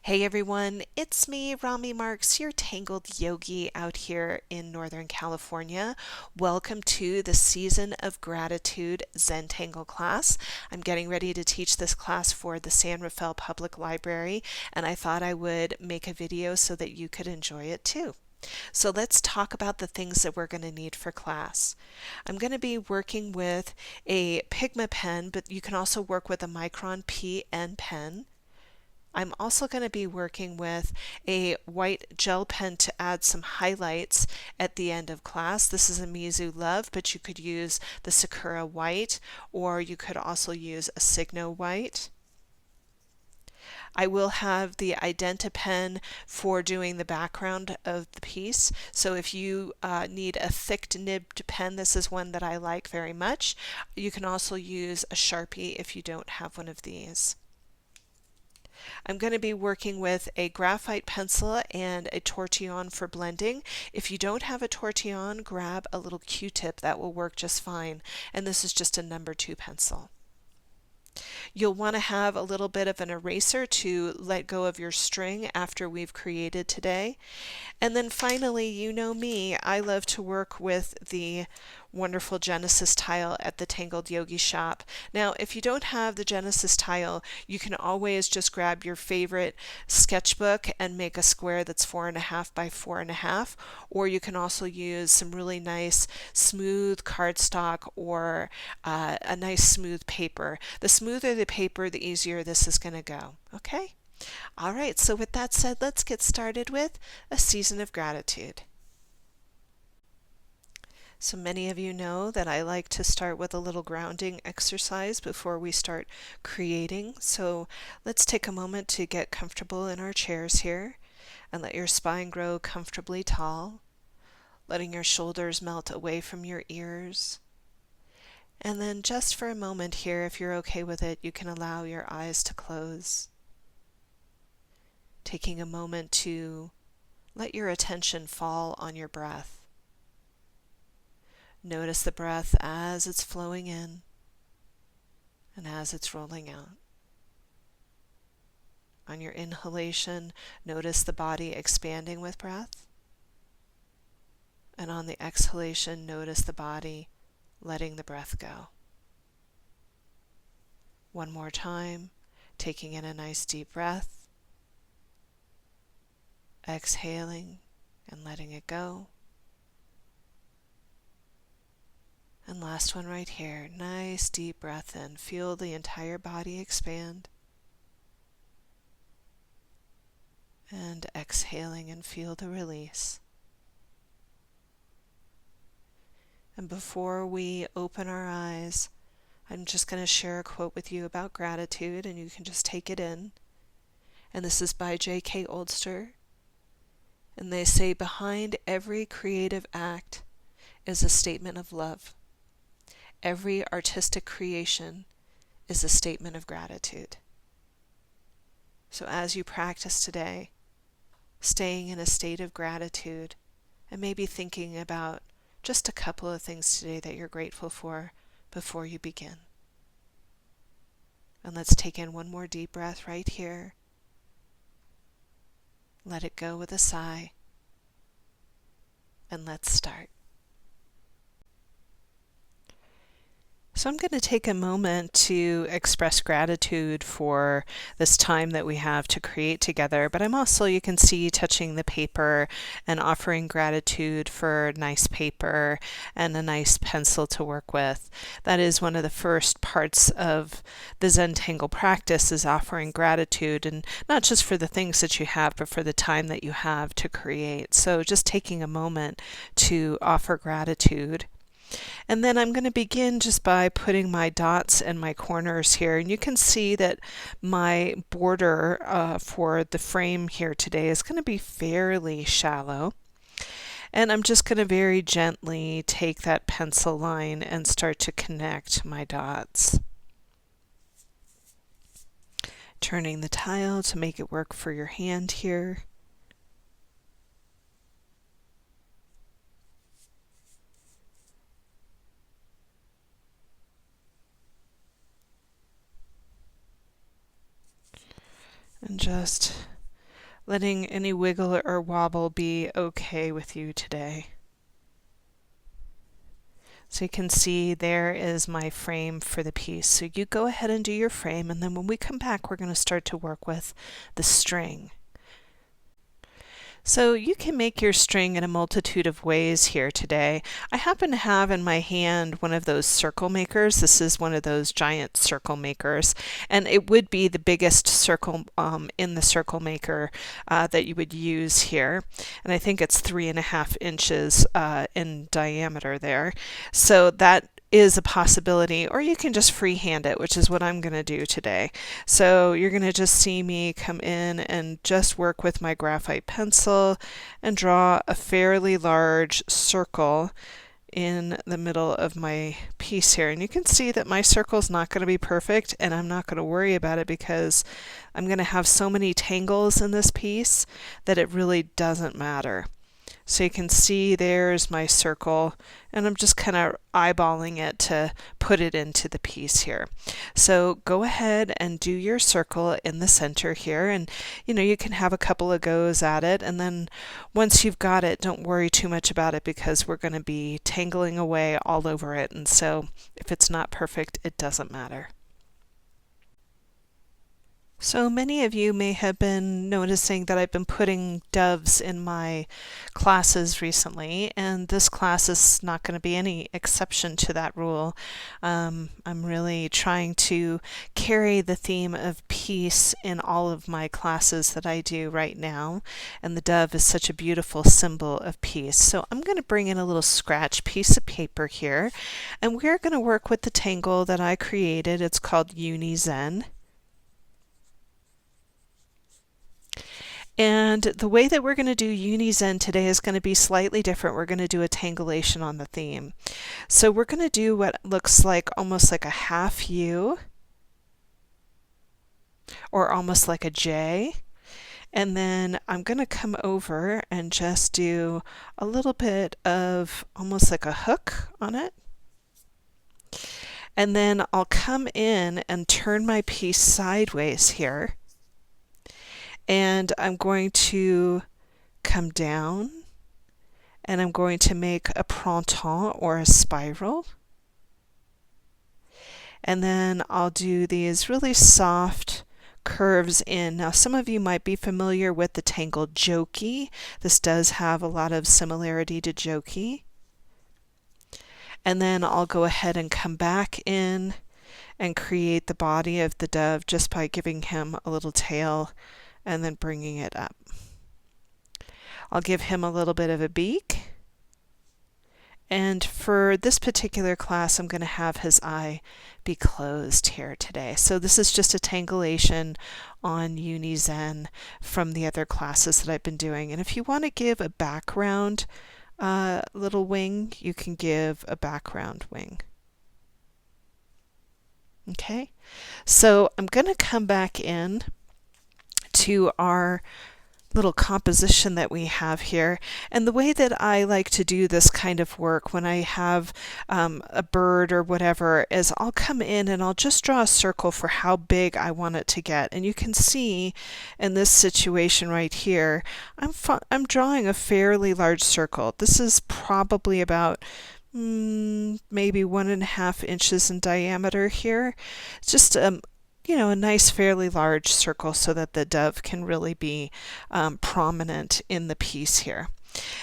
Hey everyone, it's me, Rami Marks, your Tangled Yogi out here in Northern California. Welcome to the Season of Gratitude Zentangle class. I'm getting ready to teach this class for the San Rafael Public Library, and I thought I would make a video so that you could enjoy it too. So let's talk about the things that we're going to need for class. I'm going to be working with a Pigma pen, but you can also work with a Micron PN pen. I'm also going to be working with a white gel pen to add some highlights at the end of class. This is a Mizu Love, but you could use the Sakura white, or you could also use a Signo white. I will have the Identa pen for doing the background of the piece. So if you need a thick nibbed pen, this is one that I like very much. You can also use a Sharpie if you don't have one of these. I'm going to be working with a graphite pencil and a tortillon for blending. If you don't have a tortillon, grab a little Q-tip. That will work just fine. And this is just a number 2 pencil. You'll want to have a little bit of an eraser to let go of your string after we've created today. And then finally, you know me, I love to work with the wonderful Genesis tile at the Tangled Yogi shop. Now, if you don't have the Genesis tile, you can always just grab your favorite sketchbook and make a square that's 4.5 by 4.5, or you can also use some really nice smooth cardstock or a nice smooth paper. The smoother the paper, the easier this is going to go. Okay? All right, so with that said, let's get started with a season of gratitude. So many of you know that I like to start with a little grounding exercise before we start creating. So let's take a moment to get comfortable in our chairs here and let your spine grow comfortably tall, letting your shoulders melt away from your ears. And then just for a moment here, if you're okay with it, you can allow your eyes to close. Taking a moment to let your attention fall on your breath. Notice the breath as it's flowing in and as it's rolling out. On your inhalation, notice the body expanding with breath. And on the exhalation, notice the body letting the breath go. One more time, taking in a nice deep breath, exhaling and letting it go. And last one right here, nice deep breath in. Feel the entire body expand. And exhaling and feel the release. And before we open our eyes, I'm just going to share a quote with you about gratitude, and you can just take it in. And this is by J.K. Oldster. And they say, behind every creative act is a statement of love. Every artistic creation is a statement of gratitude. So as you practice today, staying in a state of gratitude and maybe thinking about just a couple of things today that you're grateful for before you begin. And let's take in one more deep breath right here. Let it go with a sigh. And let's start. So I'm going to take a moment to express gratitude for this time that we have to create together, but I'm also, you can see, touching the paper and offering gratitude for nice paper and a nice pencil to work with. That is one of the first parts of the Zentangle practice, is offering gratitude, and not just for the things that you have, but for the time that you have to create. So just taking a moment to offer gratitude. And then I'm going to begin just by putting my dots and my corners here. And you can see that my border for the frame here today is going to be fairly shallow. And I'm just going to very gently take that pencil line and start to connect my dots. Turning the tile to make it work for your hand here. And just letting any wiggle or wobble be okay with you today. So you can see there is my frame for the piece. So you go ahead and do your frame, and then when we come back, we're going to start to work with the string. So you can make your string in a multitude of ways here today. I happen to have in my hand one of those circle makers. This is one of those giant circle makers, and it would be the biggest circle in the circle maker that you would use here. And I think it's 3.5 inches in diameter there. So that is a possibility, or you can just freehand it, which is what I'm going to do today. So you're going to just see me come in and just work with my graphite pencil and draw a fairly large circle in the middle of my piece here. And you can see that my circle is not going to be perfect, and I'm not going to worry about it because I'm going to have so many tangles in this piece that it really doesn't matter. So you can see there's my circle, and I'm just kind of eyeballing it to put it into the piece here. So go ahead and do your circle in the center here, and you can have a couple of goes at it, and then once you've got it, don't worry too much about it because we're going to be tangling away all over it, and so if it's not perfect, it doesn't matter. So many of you may have been noticing that I've been putting doves in my classes recently, and this class is not going to be any exception to that rule. I'm really trying to carry the theme of peace in all of my classes that I do right now, and the dove is such a beautiful symbol of peace. So I'm going to bring in a little scratch piece of paper here, and we're going to work with the tangle that I created. It's called Zen. And the way that we're going to do Zen today is going to be slightly different. We're going to do a tangulation on the theme. So we're going to do what looks like almost like a half U, or almost like a J. And then I'm going to come over and just do a little bit of almost like a hook on it. And then I'll come in and turn my piece sideways here. And I'm going to come down, and I'm going to make a printemps or a spiral. And then I'll do these really soft curves in. Now, some of you might be familiar with the tangle jokey. This does have a lot of similarity to jokey. And then I'll go ahead and come back in and create the body of the dove just by giving him a little tail and then bringing it up. I'll give him a little bit of a beak. And for this particular class, I'm going to have his eye be closed here today. So this is just a tangulation on Zen from the other classes that I've been doing. And if you want to give a background little wing, you can give a background wing. Okay, so I'm going to come back in to our little composition that we have here. And the way that I like to do this kind of work when I have a bird or whatever is I'll come in and I'll just draw a circle for how big I want it to get. And you can see in this situation right here, I'm drawing a fairly large circle. This is probably about maybe 1.5 inches in diameter here. It's just a nice fairly large circle so that the dove can really be prominent in the piece here.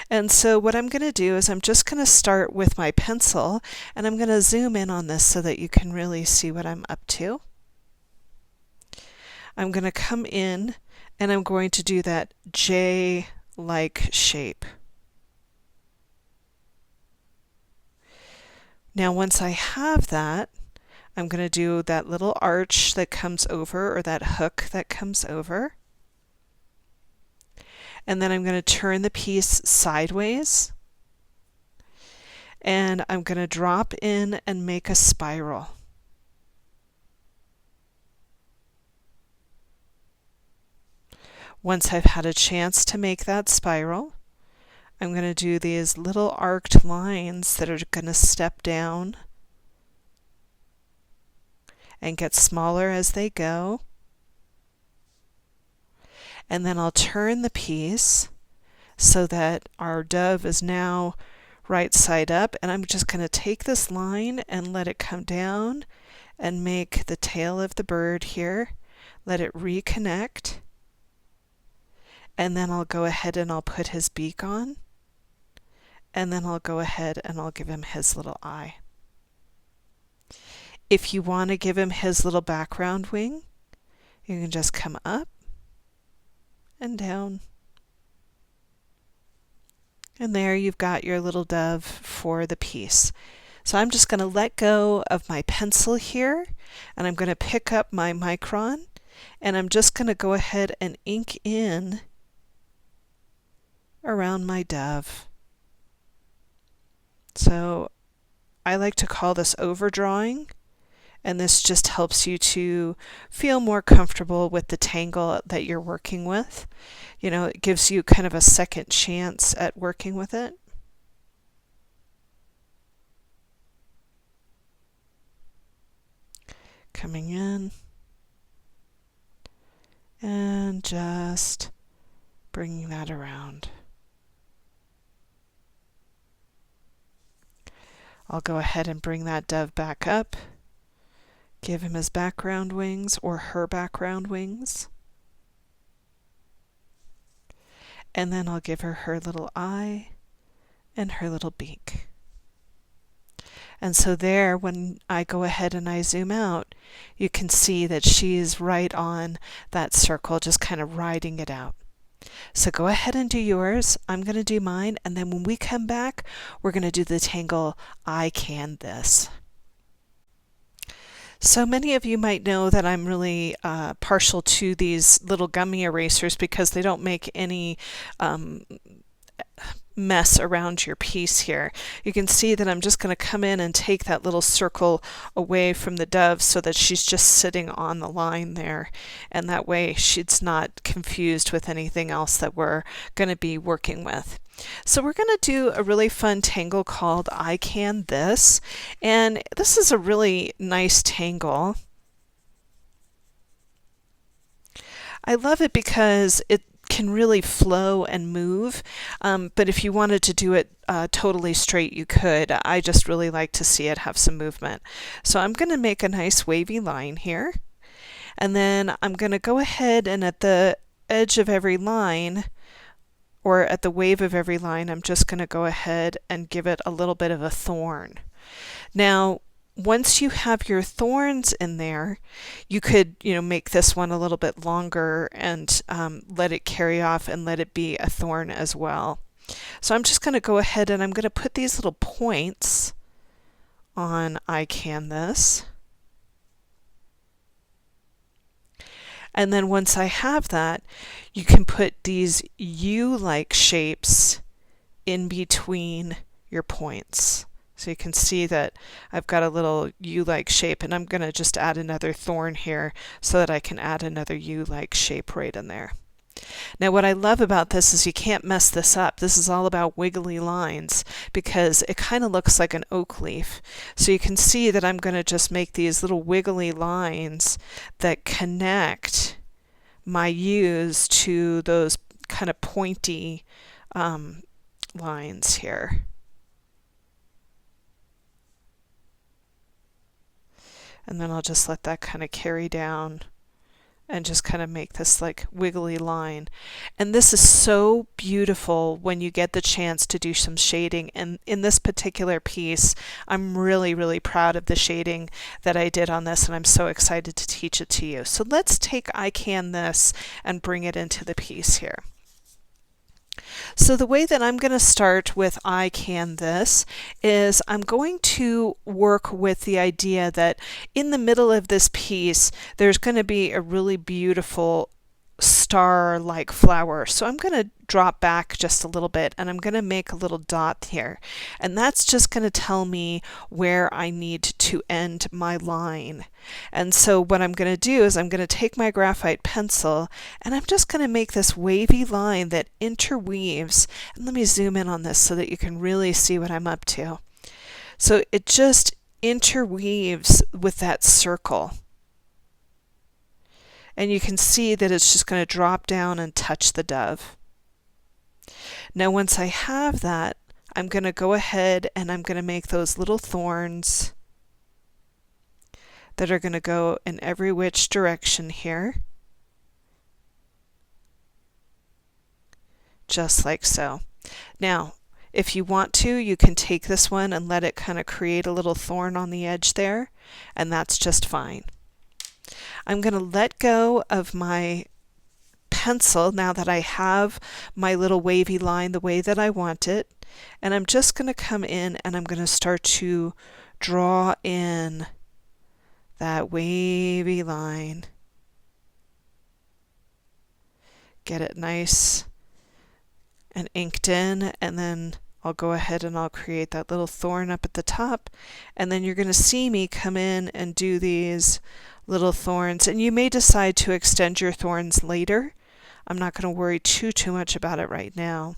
And so what I'm going to do is I'm just going to start with my pencil, and I'm going to zoom in on this so that you can really see what I'm up to. I'm going to come in and I'm going to do that J-like shape. Now once I have that, I'm going to do that little arch that comes over, or that hook that comes over. And then I'm going to turn the piece sideways. And I'm going to drop in and make a spiral. Once I've had a chance to make that spiral, I'm going to do these little arced lines that are going to step down and get smaller as they go. And then I'll turn the piece so that our dove is now right side up, and I'm just going to take this line and let it come down and make the tail of the bird here. Let it reconnect, and then I'll go ahead and I'll put his beak on, and then I'll go ahead and I'll give him his little eye. If you want to give him his little background wing, you can just come up and down. And there you've got your little dove for the piece. So I'm just going to let go of my pencil here, and I'm going to pick up my Micron, and I'm just going to go ahead and ink in around my dove. So I like to call this overdrawing, and this just helps you to feel more comfortable with the tangle that you're working with. You know, it gives you kind of a second chance at working with it. Coming in and just bringing that around. I'll go ahead and bring that dove back up, give him his background wings or her background wings, and then I'll give her her little eye and her little beak. And so there, when I go ahead and I zoom out, you can see that she's right on that circle, just kind of riding it out. So go ahead and do yours. I'm going to do mine, and then when we come back, we're going to do the tangle I Can This. So many of you might know that I'm really partial to these little gummy erasers because they don't make any mess around your piece here. You can see that I'm just going to come in and take that little circle away from the dove so that she's just sitting on the line there, and that way she's not confused with anything else that we're going to be working with. So we're going to do a really fun tangle called I Can This, and this is a really nice tangle. I love it because it can really flow and move, but if you wanted to do it totally straight, you could. I just really like to see it have some movement. So I'm going to make a nice wavy line here, and then I'm going to go ahead and at the edge of every line, or at the wave of every line, I'm just going to go ahead and give it a little bit of a thorn. Now, once you have your thorns in there, you could, make this one a little bit longer and let it carry off and let it be a thorn as well. So I'm just going to go ahead and I'm going to put these little points on I Can This. And then once I have that, you can put these U-like shapes in between your points. So you can see that I've got a little U-like shape, and I'm going to just add another thorn here so that I can add another U-like shape right in there. Now what I love about this is you can't mess this up. This is all about wiggly lines because it kind of looks like an oak leaf. So you can see that I'm going to just make these little wiggly lines that connect my U's to those kind of pointy lines here. And then I'll just let that kind of carry down and just kind of make this like wiggly line. And this is so beautiful when you get the chance to do some shading. And in this particular piece, I'm really, really proud of the shading that I did on this, and I'm so excited to teach it to you. So let's take I Can This and bring it into the piece here. So the way that I'm going to start with I Can This is I'm going to work with the idea that in the middle of this piece there's going to be a really beautiful star-like flower. So I'm going to drop back just a little bit and I'm going to make a little dot here, and that's just going to tell me where I need to end my line. And so what I'm going to do is I'm going to take my graphite pencil and I'm just going to make this wavy line that interweaves, and let me zoom in on this so that you can really see what I'm up to. So it just interweaves with that circle. And you can see that it's just going to drop down and touch the dove. Now once I have that, I'm going to go ahead and I'm going to make those little thorns that are going to go in every which direction here. Just like so. Now, if you want to, you can take this one and let it kind of create a little thorn on the edge there, and that's just fine. I'm going to let go of my pencil now that I have my little wavy line the way that I want it, and I'm just going to come in and I'm going to start to draw in that wavy line. Get it nice and inked in, and then I'll go ahead and I'll create that little thorn up at the top, and then you're going to see me come in and do these little thorns, and you may decide to extend your thorns later. I'm not going to worry too much about it right now.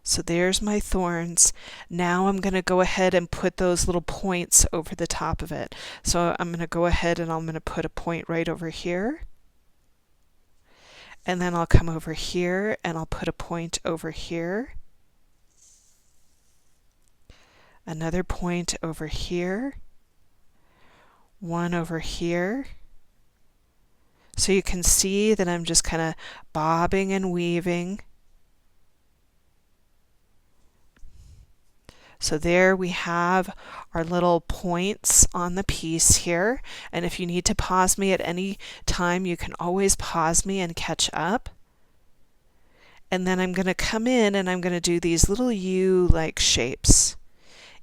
So there's my thorns. Now I'm going to go ahead and put those little points over the top of it. So I'm going to go ahead and I'm going to put a point right over here. And then I'll come over here and I'll put a point over here. Another point over here. One over here. So you can see that I'm just kind of bobbing and weaving. So there we have our little points on the piece here, and if you need to pause me at any time, you can always pause me and catch up. And then I'm going to come in and I'm going to do these little U-like shapes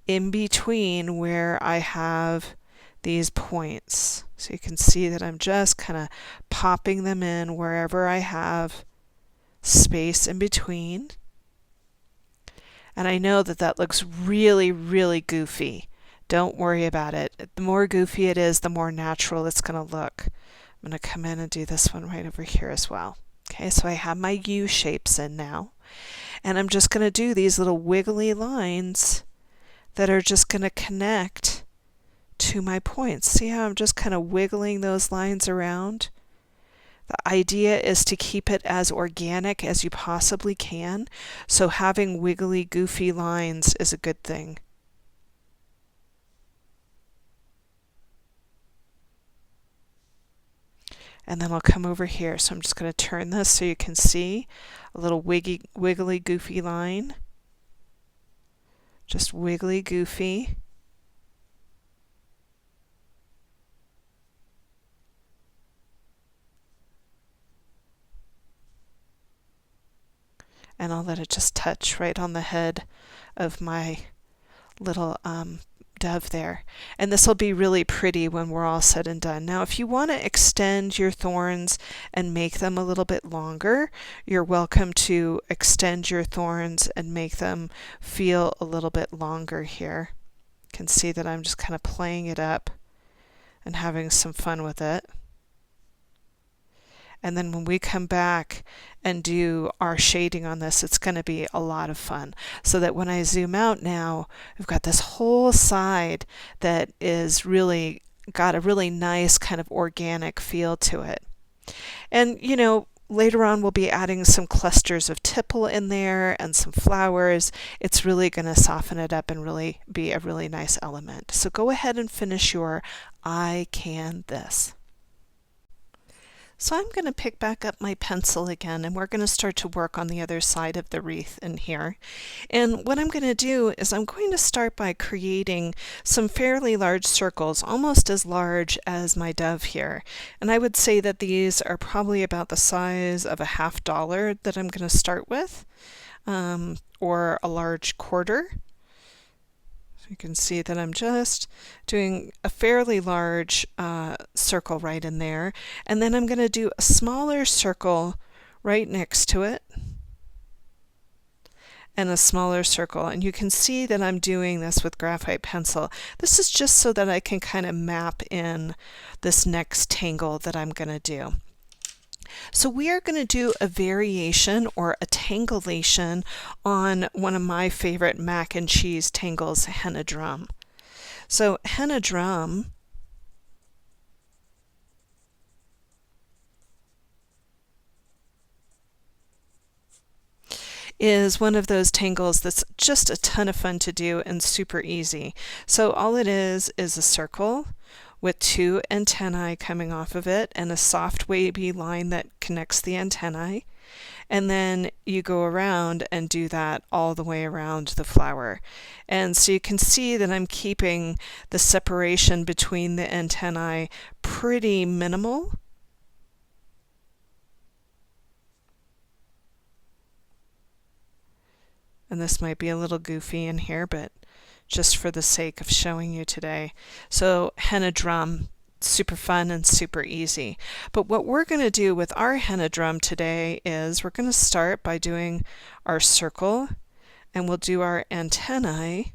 in between where I have these points. So you can see that I'm just kind of popping them in wherever I have space in between. And I know that that looks really goofy. Don't worry about it. The more goofy it is, the more natural it's going to look. I'm going to come in and do this one right over here as well. Okay, so I have my U shapes in now. And I'm just going to do these little wiggly lines that are just going to connect to my points. See how I'm just kind of wiggling those lines around? The idea is to keep it as organic as you possibly can, so having wiggly, goofy lines is a good thing. And then I'll come over here, so I'm just going to turn this so you can see a little wiggly, goofy line. Just wiggly, goofy. And I'll let it just touch right on the head of my little dove there. And this will be really pretty when we're all said and done. Now, if you want to extend your thorns and make them a little bit longer, you're welcome to extend your thorns and make them feel a little bit longer here. You can see that I'm just kind of playing it up and having some fun with it. And then when we come back and do our shading on this, it's going to be a lot of fun. So that when I zoom out now, we've got this whole side that is really got a really nice kind of organic feel to it. And you know, later on we'll be adding some clusters of tipple in there and some flowers. It's really going to soften it up and really be a really nice element. So go ahead and finish your I Can This. So I'm going to pick back up my pencil again, and we're going to start to work on the other side of the wreath in here. And what I'm going to do is I'm going to start by creating some fairly large circles, almost as large as my dove here. And I would say that these are probably about the size of a $50 that I'm going to start with, or a large quarter. You can see that I'm just doing a fairly large circle right in there, and then I'm going to do a smaller circle right next to it and a smaller circle. And you can see that I'm doing this with graphite pencil. This is just so that I can kind of map in this next tangle that I'm going to do. So we are going to do a variation or a tangulation on one of my favorite mac and cheese tangles, henna drum. So henna drum is one of those tangles that's just a ton of fun to do and super easy. So all it is a circle with two antennae coming off of it and a soft wavy line that connects the antennae. And then you go around and do that all the way around the flower. And so you can see that I'm keeping the separation between the antennae pretty minimal. And this might be a little goofy in here, but just for the sake of showing you today. So henna drum, super fun and super easy. But what we're going to do with our henna drum today is we're going to start by doing our circle, and we'll do our antennae.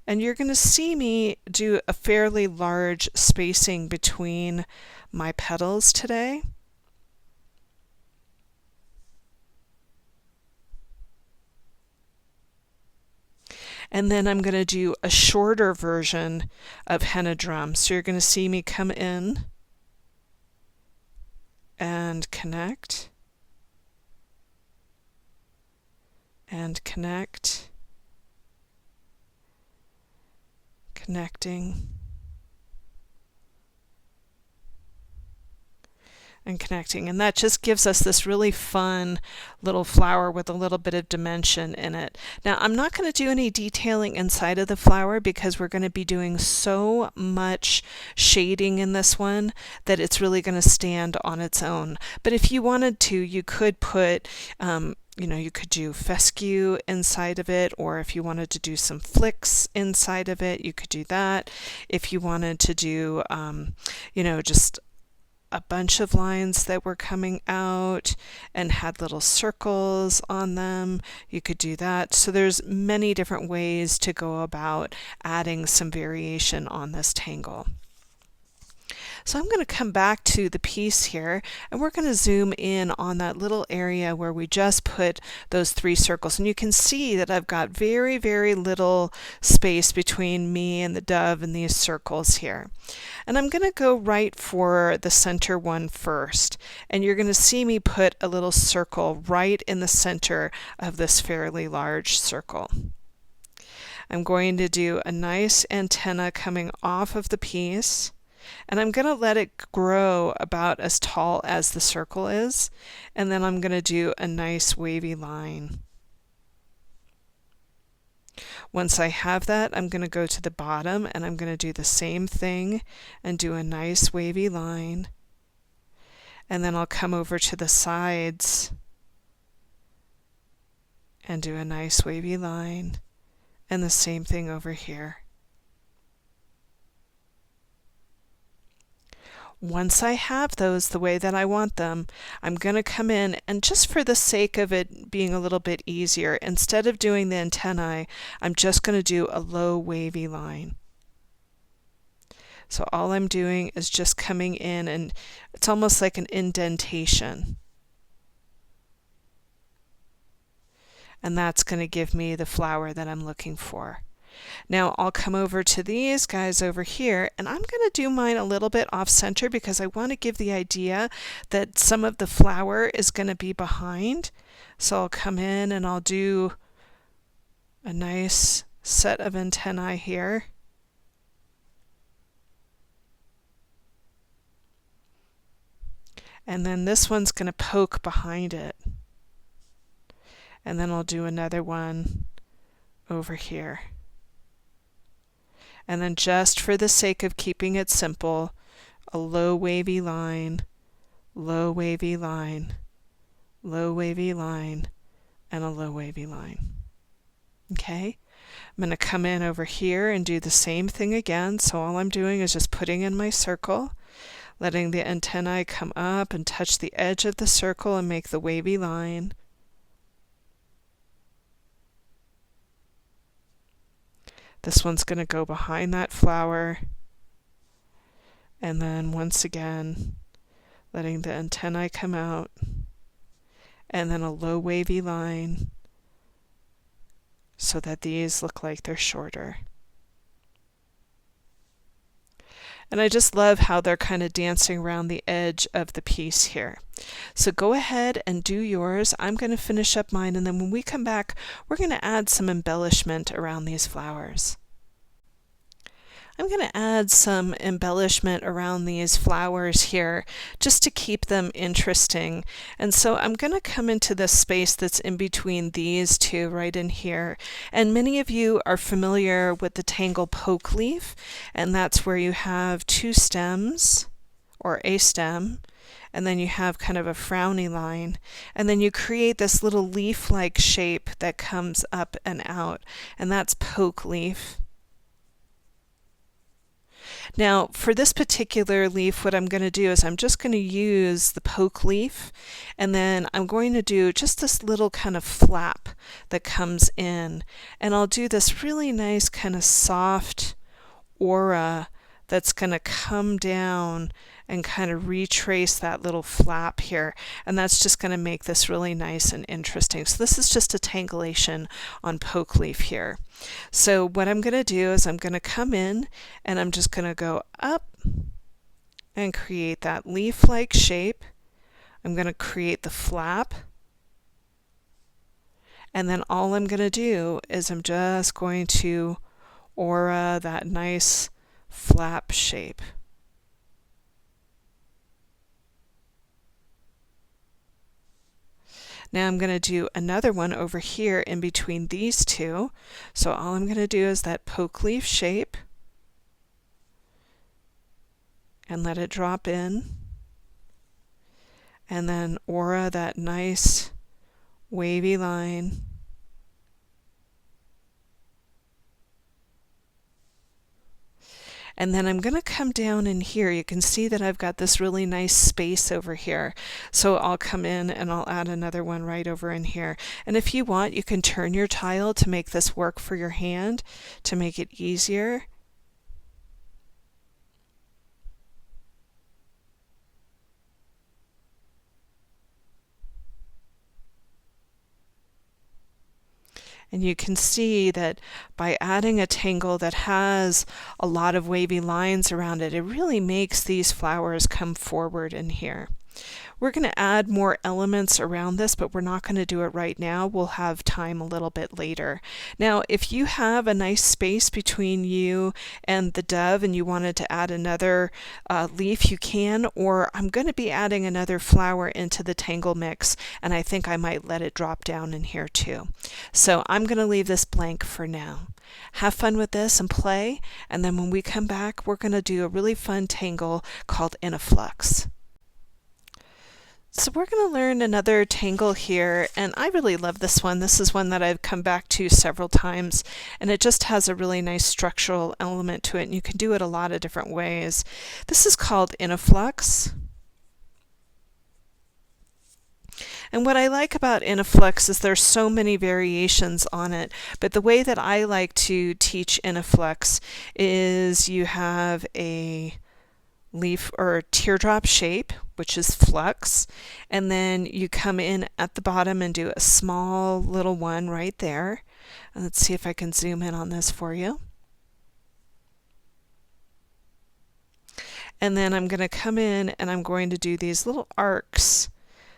And you're going to see me do a fairly large spacing between my petals today. And then I'm going to do a shorter version of henna drum. So you're going to see me come in and connect and connect, connecting and connecting, and that just gives us this really fun little flower with a little bit of dimension in it. Now I'm not going to do any detailing inside of the flower because we're going to be doing so much shading in this one that it's really going to stand on its own. But if you wanted to, you could put you could do fescue inside of it, or if you wanted to do some flicks inside of it, you could do that. If you wanted to do just a bunch of lines that were coming out and had little circles on them, you could do that. So there's many different ways to go about adding some variation on this tangle. So I'm going to come back to the piece here, and we're going to zoom in on that little area where we just put those three circles. And you can see that I've got very, very little space between me and the dove and these circles here. And I'm going to go right for the center one first. And you're going to see me put a little circle right in the center of this fairly large circle. I'm going to do a nice antenna coming off of the piece. And I'm going to let it grow about as tall as the circle is, and then I'm going to do a nice wavy line. Once I have that, I'm going to go to the bottom and I'm going to do the same thing and do a nice wavy line. And then I'll come over to the sides and do a nice wavy line, and the same thing over here. Once I have those the way that I want them, I'm going to come in, and just for the sake of it being a little bit easier, instead of doing the antennae, I'm just going to do a low wavy line. So all I'm doing is just coming in, and it's almost like an indentation. And that's going to give me the flower that I'm looking for. Now I'll come over to these guys over here, and I'm going to do mine a little bit off center because I want to give the idea that some of the flower is going to be behind. So I'll come in and I'll do a nice set of antennae here. And then this one's going to poke behind it. And then I'll do another one over here. And then just for the sake of keeping it simple, a low wavy line, low wavy line, low wavy line, and a low wavy line. Okay? I'm going to come in over here and do the same thing again. So all I'm doing is just putting in my circle, letting the antennae come up and touch the edge of the circle and make the wavy line. This one's going to go behind that flower, and then once again letting the antennae come out, and then a low wavy line so that these look like they're shorter. And I just love how they're kind of dancing around the edge of the piece here. So go ahead and do yours. I'm going to finish up mine, and then when we come back, we're going to add some embellishment around these flowers. I'm going to add some embellishment around these flowers here just to keep them interesting. And so I'm going to come into this space that's in between these two right in here. And many of you are familiar with the Tangle poke leaf, and that's where you have two stems or a stem, and then you have kind of a frowny line, and then you create this little leaf-like shape that comes up and out, and that's poke leaf. Now, for this particular leaf, what I'm going to do is I'm just going to use the poke leaf, and then I'm going to do just this little kind of flap that comes in, and I'll do this really nice kind of soft aura that's going to come down and kind of retrace that little flap here, and that's just going to make this really nice and interesting. So this is just a tangulation on poke leaf here. So what I'm going to do is I'm going to come in and I'm just going to go up and create that leaf-like shape. I'm going to create the flap, and then all I'm going to do is I'm just going to aura that nice flap shape. Now I'm going to do another one over here in between these two. So all I'm going to do is that poke leaf shape and let it drop in, and then aura that nice wavy line. And then I'm going to come down in here. You can see that I've got this really nice space over here. So I'll come in and I'll add another one right over in here. And if you want, you can turn your tile to make this work for your hand, to make it easier. And you can see that by adding a tangle that has a lot of wavy lines around it, it really makes these flowers come forward in here. We're going to add more elements around this, but we're not going to do it right now. We'll have time a little bit later. Now, if you have a nice space between you and the dove and you wanted to add another leaf, you can, or I'm going to be adding another flower into the tangle mix, and I think I might let it drop down in here too. So I'm going to leave this blank for now. Have fun with this and play, and then when we come back, we're going to do a really fun tangle called In a Flux. So we're going to learn another tangle here, and I really love this one. This is one that I've come back to several times, and it just has a really nice structural element to it, and you can do it a lot of different ways. This is called In a Flux. And what I like about In a Flux is there's so many variations on it, but the way that I like to teach In a Flux is you have a leaf or teardrop shape, which is flux, and then you come in at the bottom and do a small little one right there. And let's see if I can zoom in on this for you. And then I'm going to come in and I'm going to do these little arcs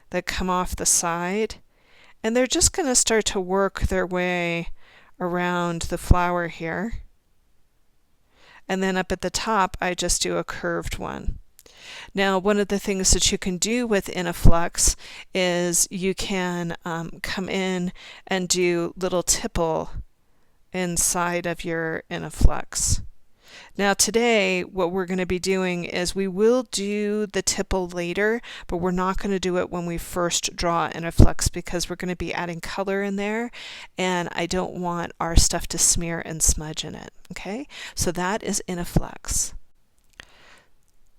that come off the side, and they're just going to start to work their way around the flower here. And then up at the top, I just do a curved one. Now, one of the things that you can do with In a Flux is you can come in and do little tipple inside of your In a Flux. Now today, what we're going to be doing is we will do the tipple later, but we're not going to do it when we first draw In a Flux because we're going to be adding color in there, and I don't want our stuff to smear and smudge in it. Okay, so that is In a Flux.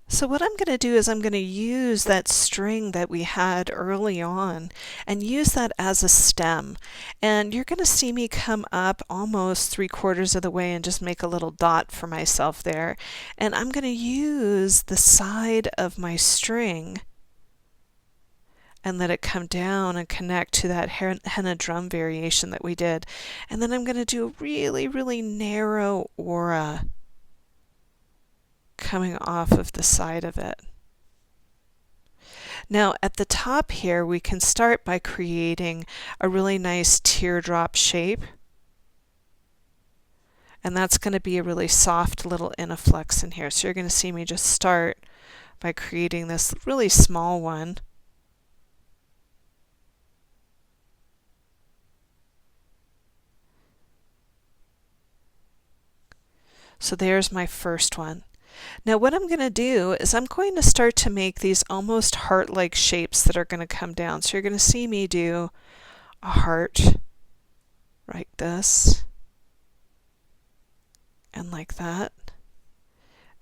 So what I'm going to do is I'm going to use that string that we had early on and use that as a stem. And you're going to see me come up almost 3/4 of the way and just make a little dot for myself there. And I'm going to use the side of my string and let it come down and connect to that henna drum variation that we did. And then I'm going to do a really, really narrow aura coming off of the side of it. Now at the top here, we can start by creating a really nice teardrop shape. And that's going to be a really soft little influx in here. So you're going to see me just start by creating this really small one. So there's my first one. Now what I'm going to do is I'm going to start to make these almost heart-like shapes that are going to come down. So you're going to see me do a heart like this and like that.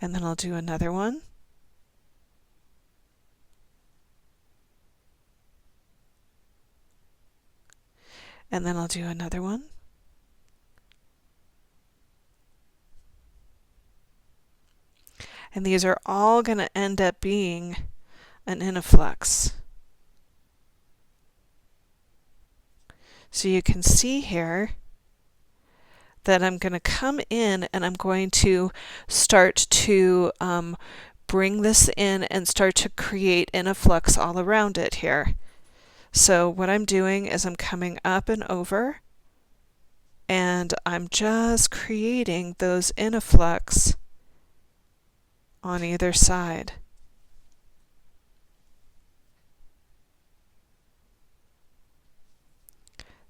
And then I'll do another one. And then I'll do another one. And these are all going to end up being an influx. So you can see here that I'm going to come in and I'm going to start to bring this in and start to create influx all around it here. So what I'm doing is I'm coming up and over and I'm just creating those influx on either side.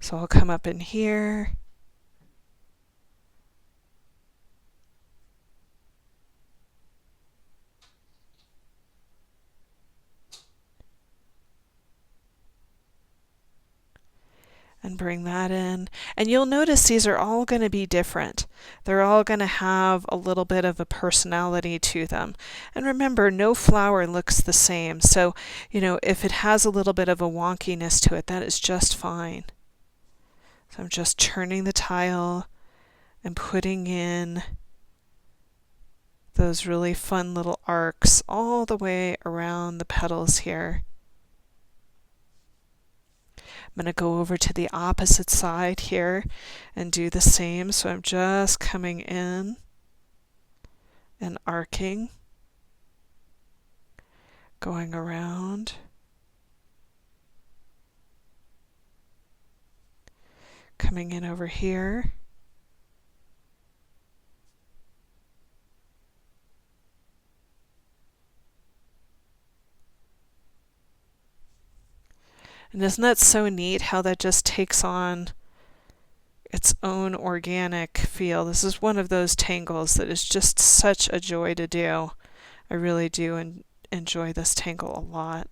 So I'll come up in here. And bring that in. And you'll notice these are all going to be different. They're all going to have a little bit of a personality to them. And remember, no flower looks the same. So, if it has a little bit of a wonkiness to it, that is just fine. So I'm just turning the tile and putting in those really fun little arcs all the way around the petals here. I'm going to go over to the opposite side here and do the same. So I'm just coming in and arcing, going around. Coming in over here. And isn't that so neat how that just takes on its own organic feel? This is one of those tangles that is just such a joy to do. I really do enjoy this tangle a lot.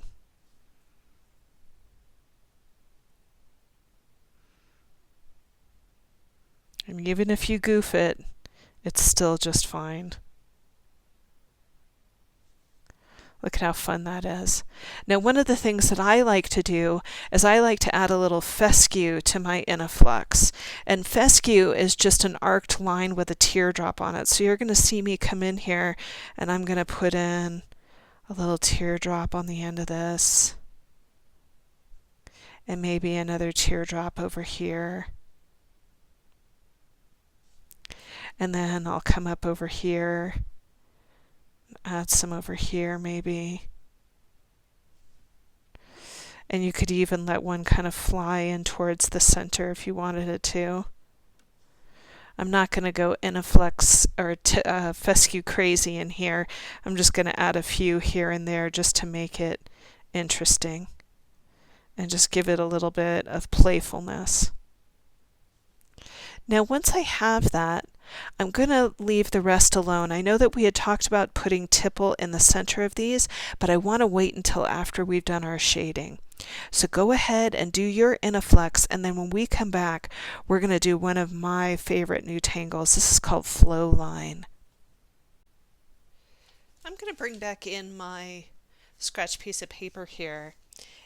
And even if you goof it, it's still just fine. Look at how fun that is. Now, one of the things that I like to do is I like to add a little fescue to my influx. And fescue is just an arced line with a teardrop on it. So you're going to see me come in here and I'm going to put in a little teardrop on the end of this. And maybe another teardrop over here. And then I'll come up over here. Add some over here maybe. And you could even let one kind of fly in towards the center if you wanted it to. I'm not going to go influx or fescue crazy in here. I'm just going to add a few here and there just to make it interesting and just give it a little bit of playfulness. Now once I have that, I'm going to leave the rest alone. I know that we had talked about putting tipple in the center of these, but I want to wait until after we've done our shading. So go ahead and do your influx, and then when we come back, we're going to do one of my favorite new tangles. This is called Flow Line. I'm going to bring back in my scratch piece of paper here,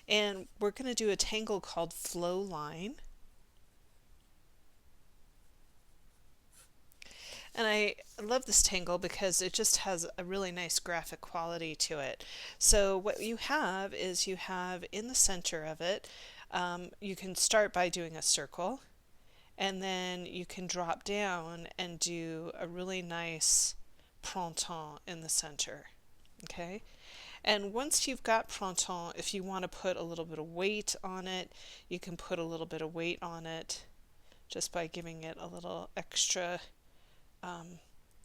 and we're going to do a tangle called Flow Line. And I love this tangle because it just has a really nice graphic quality to it. So what you have is you have in the center of it, you can start by doing a circle, and then you can drop down and do a really nice printemps in the center. Okay? And once you've got printemps, if you want to put a little bit of weight on it, you can put a little bit of weight on it just by giving it a little extra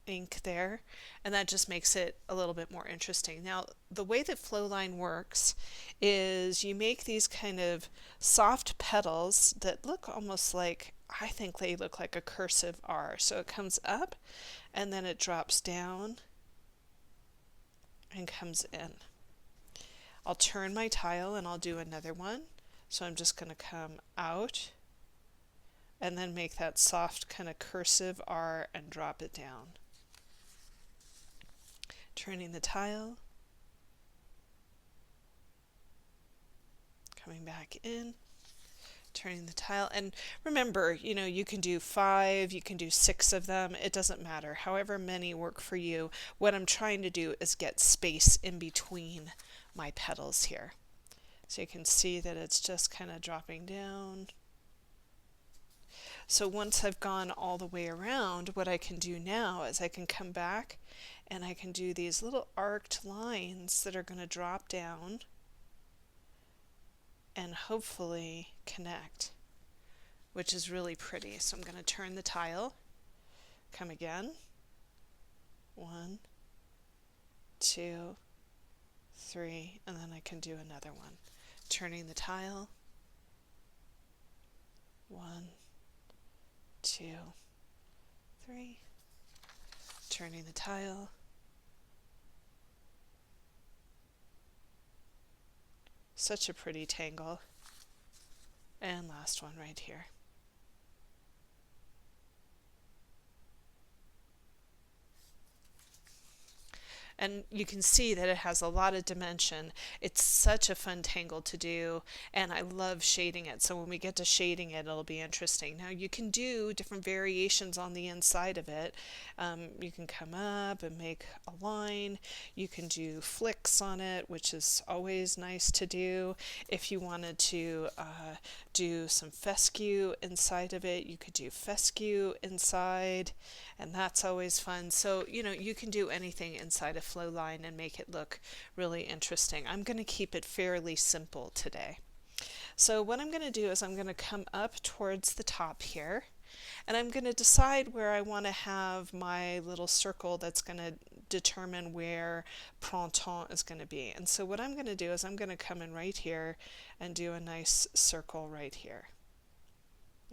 ink there, and that just makes it a little bit more interesting. Now, the way that Flowline works is you make these kind of soft petals that look almost like, I think they look like a cursive R. So it comes up and then it drops down and comes in. I'll turn my tile and I'll do another one. So I'm just going to come out and then make that soft kind of cursive R and drop it down. Turning the tile, coming back in, turning the tile, and remember, you can do 5, you can do 6 of them, it doesn't matter, however many work for you. What I'm trying to do is get space in between my petals here. So you can see that it's just kind of dropping down. So once I've gone all the way around, what I can do now is I can come back and I can do these little arced lines that are going to drop down and hopefully connect, which is really pretty. So I'm going to turn the tile, come again, 1, 2, 3, and then I can do another one. Turning the tile, 1, 2, 3, turning the tile, such a pretty tangle, and last one right here. And you can see that it has a lot of dimension. It's such a fun tangle to do, and I love shading it. So when we get to shading it, it'll be interesting. Now you can do different variations on the inside of it. You can come up and make a line. You can do flicks on it, which is always nice to do. If you wanted to do some fescue inside of it, you could do fescue inside, and that's always fun. So you can do anything inside a Flowline and make it look really interesting. I'm going to keep it fairly simple today. So what I'm going to do is I'm going to come up towards the top here, and I'm going to decide where I want to have my little circle that's going to determine where printemps is going to be. And so what I'm going to do is I'm going to come in right here and do a nice circle right here.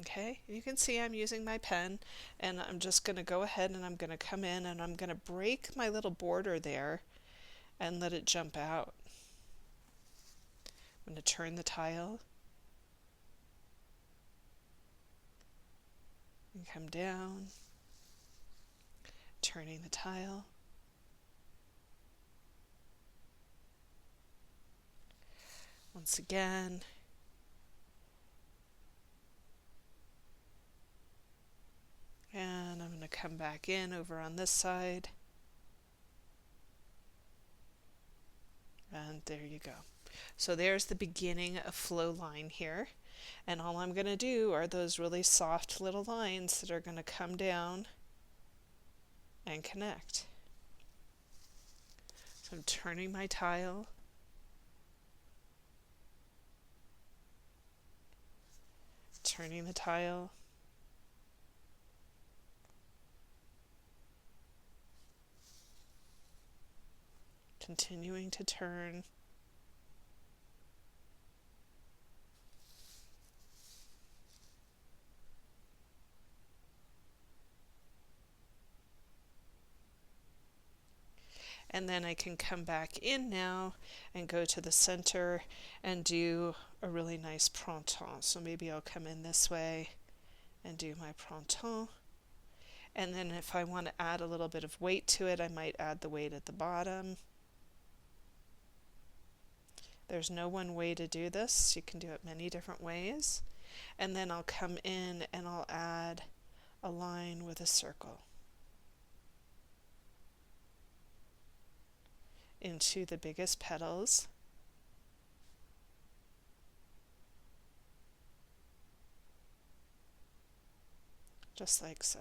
Okay, you can see I'm using my pen, and I'm just going to go ahead and I'm going to come in and I'm going to break my little border there and let it jump out. I'm going to turn the tile and come down, turning the tile, once again, and I'm going to come back in over on this side, and there you go. So there's the beginning of Flowline here, and all I'm going to do are those really soft little lines that are going to come down and connect. So I'm turning my tile, turning the tile, continuing to turn, and then I can come back in now and go to the center and do a really nice printemps. So maybe I'll come in this way and do my printemps. And then if I want to add a little bit of weight to it, I might add the weight at the bottom. There's no one way to do this. You can do it many different ways. And then I'll come in and I'll add a line with a circle. into the biggest petals. Just like so.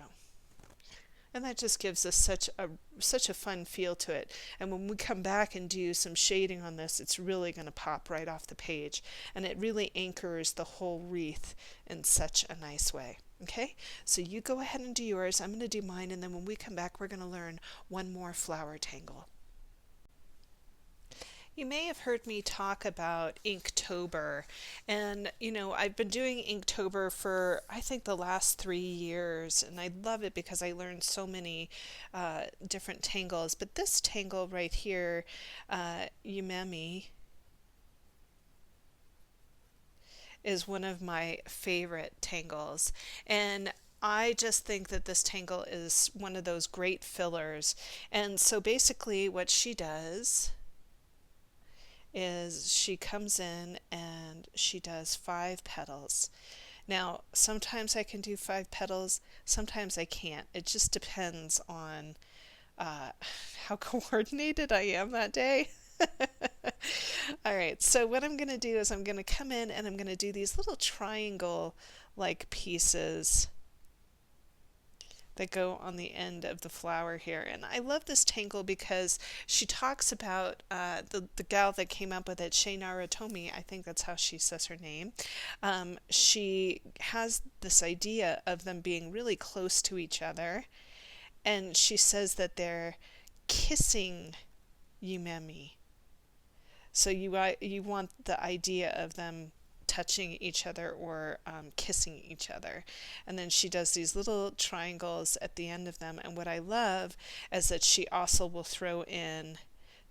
And that just gives us such a fun feel to it. And when we come back and do some shading on this, it's really going to pop right off the page. And it really anchors the whole wreath in such a nice way. Okay, so you go ahead and do yours. I'm going to do mine, and then when we come back, we're going to learn one more flower tangle. You may have heard me talk about Inktober, and I've been doing Inktober for I think the last 3 years, and I love it because I learned so many different tangles. But this tangle right here, Umemi, is one of my favorite tangles, and I just think that this tangle is one of those great fillers. And so basically, what she does is she comes in and she does 5 petals. Now, sometimes I can do 5 petals, sometimes I can't. It just depends on uh, how coordinated I am that day. All right, so what I'm going to do is I'm going to come in and I'm going to do these little triangle like pieces that go on the end of the flower here. And I love this tangle because she talks about the gal that came up with it, Sheinara Tomi, I think that's how she says her name. She has this idea of them being really close to each other, and she says that they're kissing Umemi. So you want the idea of them touching each other or kissing each other. And then she does these little triangles at the end of them. And what I love is that she also will throw in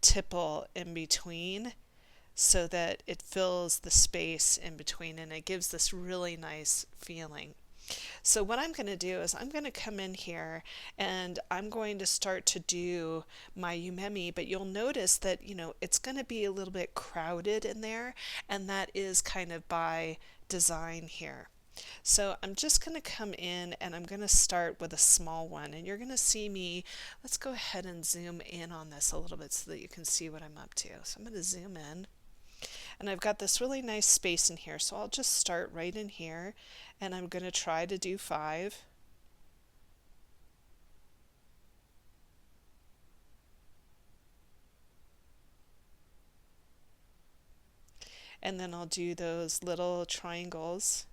tipple in between so that it fills the space in between and it gives this really nice feeling. So what I'm going to do is I'm going to come in here and I'm going to start to do my Umemi, but you'll notice that, it's going to be a little bit crowded in there, and that is kind of by design here. So I'm just going to come in and I'm going to start with a small one, and you're going to see me. Let's go ahead and zoom in on this a little bit so that you can see what I'm up to. So I'm going to zoom in. And I've got this really nice space in here, so I'll just start right in here, and I'm going to try to do 5. And then I'll do those little triangles.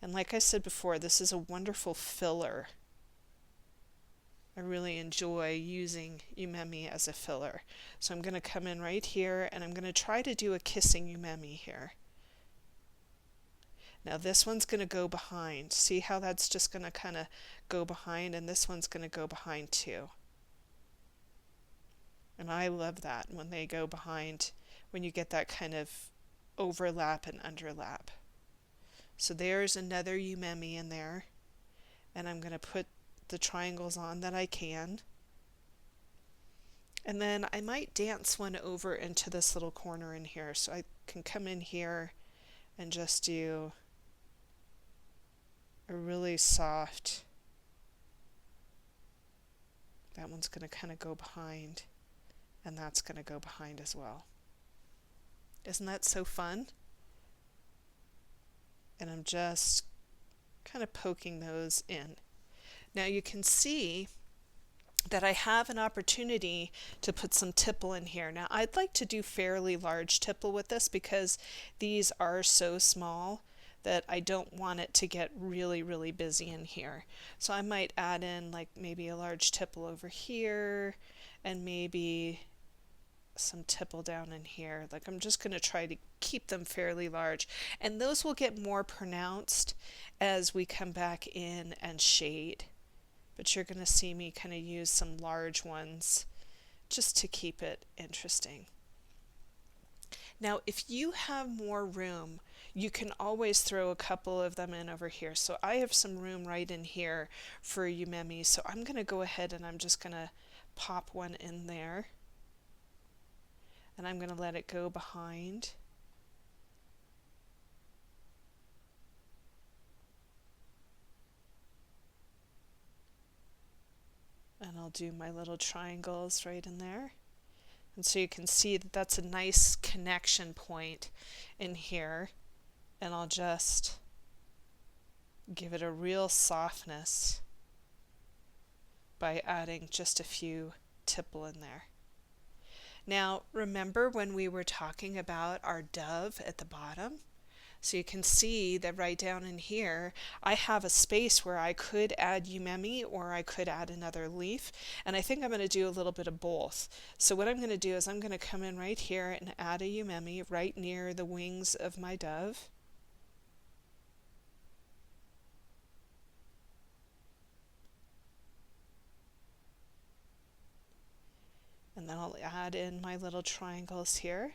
And like I said before, this is a wonderful filler. I really enjoy using Umemi as a filler. So I'm going to come in right here and I'm going to try to do a kissing Umemi here. Now this one's going to go behind. See how that's just going to kind of go behind, and this one's going to go behind too. And I love that when they go behind, when you get that kind of overlap and underlap. So there's another Umemi in there, and I'm going to put the triangles on that I can. And then I might dance one over into this little corner in here, so I can come in here and just do a really soft, that one's going to kind of go behind, and that's going to go behind as well. Isn't that so fun? And I'm just kind of poking those in. Now you can see that I have an opportunity to put some tipple in here. Now I'd like to do fairly large tipple with this because these are so small that I don't want it to get really, really busy in here. So I might add in like maybe a large tipple over here and maybe some tipple down in here. Like I'm just going to try to keep them fairly large, and those will get more pronounced as we come back in and shade. But you're going to see me kind of use some large ones just to keep it interesting. Now if you have more room, you can always throw a couple of them in over here. So I have some room right in here for Umemi, so I'm going to go ahead and I'm just going to pop one in there. And I'm going to let it go behind. And I'll do my little triangles right in there. And so you can see that that's a nice connection point in here. And I'll just give it a real softness by adding just a few tipple in there. Now, remember when we were talking about our dove at the bottom? So you can see that right down in here, I have a space where I could add umemi or I could add another leaf. And I think I'm going to do a little bit of both. So what I'm going to do is I'm going to come in right here and add a umemi right near the wings of my dove. And then I'll add in my little triangles here.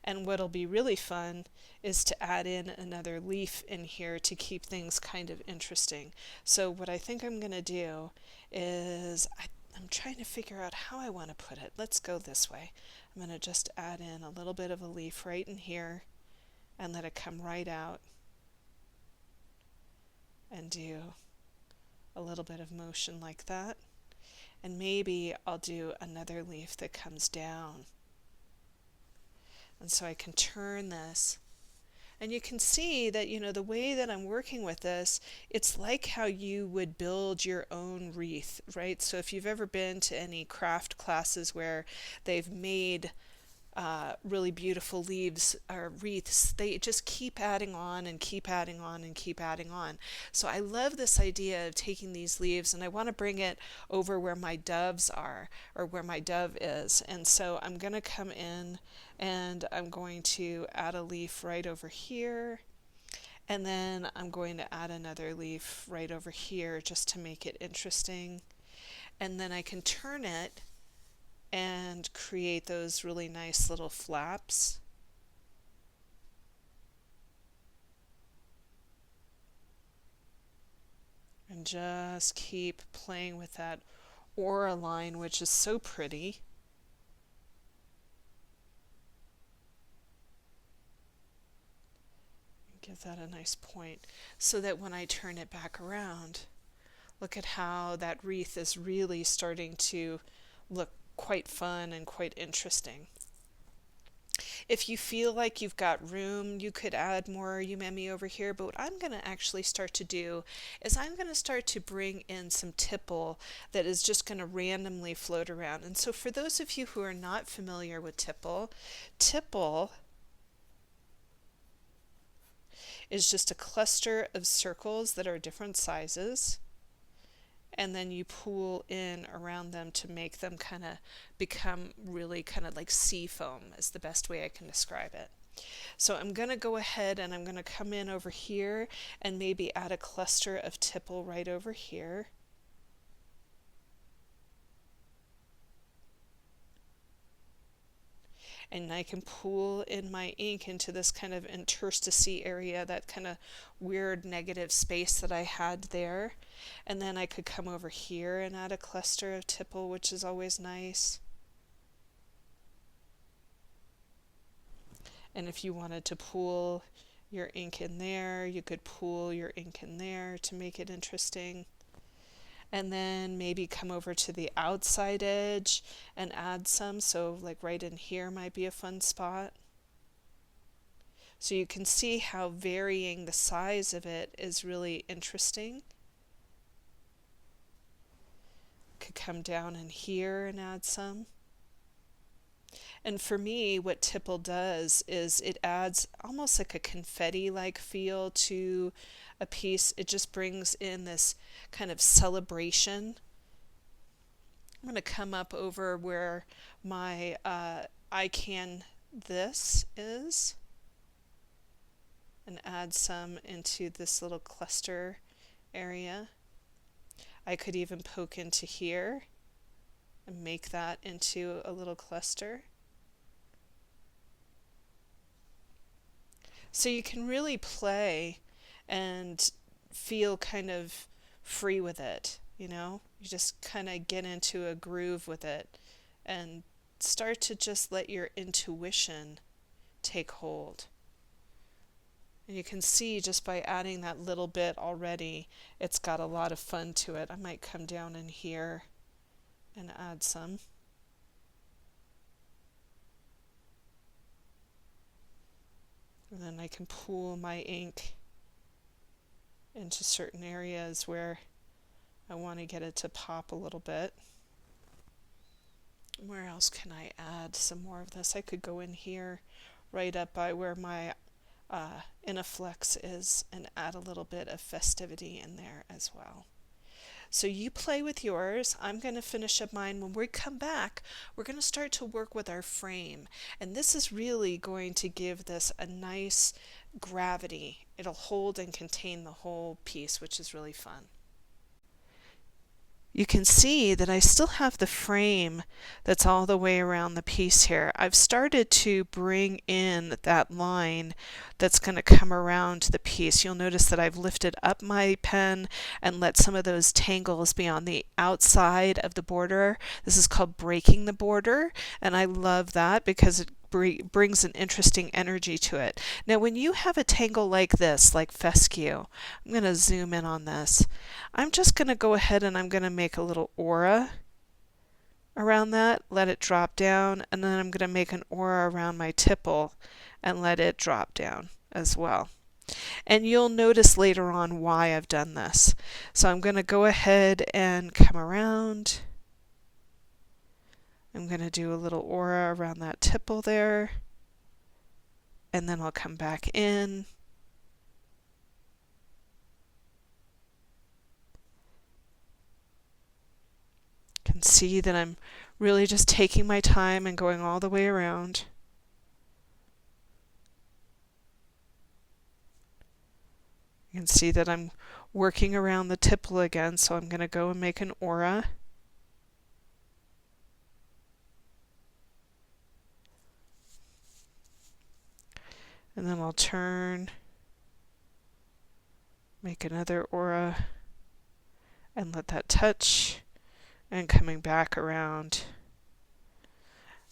And what'll be really fun is to add in another leaf in here to keep things kind of interesting. So what I think I'm going to do is I'm trying to figure out how I want to put it. Let's go this way. I'm going to just add in a little bit of a leaf right in here and let it come right out and do a little bit of motion like that. And maybe I'll do another leaf that comes down. And so I can turn this. And you can see that, the way that I'm working with this, it's like how you would build your own wreath, right? So if you've ever been to any craft classes where they've made really beautiful leaves or wreaths, they just keep adding on and keep adding on and keep adding on. So I love this idea of taking these leaves and I want to bring it over where my doves are or where my dove is. And so I'm going to come in and I'm going to add a leaf right over here. And then I'm going to add another leaf right over here just to make it interesting. And then I can turn it and create those really nice little flaps. And just keep playing with that aura line, which is so pretty. Give that a nice point so that when I turn it back around, look at how that wreath is really starting to look quite fun and quite interesting. If you feel like you've got room, you could add more umemi over here, but what I'm going to actually start to do is I'm going to start to bring in some tipple that is just going to randomly float around. And so for those of you who are not familiar with tipple, tipple is just a cluster of circles that are different sizes. And then you pull in around them to make them kind of become really kind of like sea foam is the best way I can describe it. So I'm going to go ahead and I'm going to come in over here and maybe add a cluster of tipple right over here. And I can pull in my ink into this kind of interstice area, that kind of weird negative space that I had there. And then I could come over here and add a cluster of tipple, which is always nice. And if you wanted to pool your ink in there, you could pool your ink in there to make it interesting. And then maybe come over to the outside edge and add some. So like right in here might be a fun spot. So you can see how varying the size of it is really interesting. Could come down in here and add some. And for me, what tipple does is it adds almost like a confetti-like feel to a piece. It just brings in this kind of celebration. I'm going to come up over where my I can this is and add some into this little cluster area. I could even poke into here and make that into a little cluster. So you can really play and feel kind of free with it, you just kind of get into a groove with it and start to just let your intuition take hold. And you can see just by adding that little bit already, it's got a lot of fun to it. I might come down in here and add some. And then I can pool my ink into certain areas where I want to get it to pop a little bit. Where else can I add some more of this? I could go in here right up by where my Inaflex is and add a little bit of festivity in there as well. So you play with yours. I'm going to finish up mine. When we come back, we're going to start to work with our frame. And this is really going to give this a nice gravity. It'll hold and contain the whole piece, which is really fun. You can see that I still have the frame that's all the way around the piece here. I've started to bring in that line that's going to come around the piece. You'll notice that I've lifted up my pen and let some of those tangles be on the outside of the border. This is called breaking the border, and I love that because it brings an interesting energy to it. Now when you have a tangle like this, like fescue, I'm going to zoom in on this. I'm just going to go ahead and I'm going to make a little aura around that, let it drop down, and then I'm going to make an aura around my tipple and let it drop down as well. And you'll notice later on why I've done this. So I'm going to go ahead and come around. I'm going to do a little aura around that tipple there, and then I'll come back in. You can see that I'm really just taking my time and going all the way around. You can see that I'm working around the tipple again, so I'm going to go and make an aura. And then I'll turn, make another aura, and let that touch, and coming back around.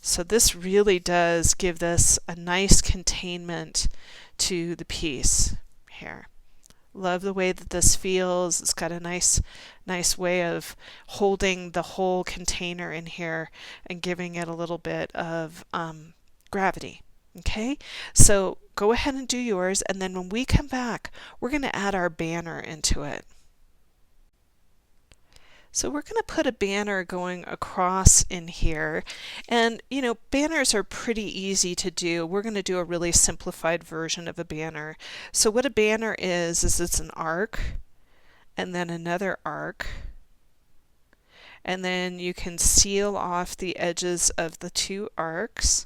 So this really does give this a nice containment to the piece here. Love the way that this feels. It's got a nice way of holding the whole container in here and giving it a little bit of gravity. Okay, so go ahead and do yours, and then when we come back, we're going to add our banner into it. So we're going to put a banner going across in here, and you know, banners are pretty easy to do. We're going to do a really simplified version of a banner. So what a banner is it's an arc and then another arc, and then you can seal off the edges of the two arcs,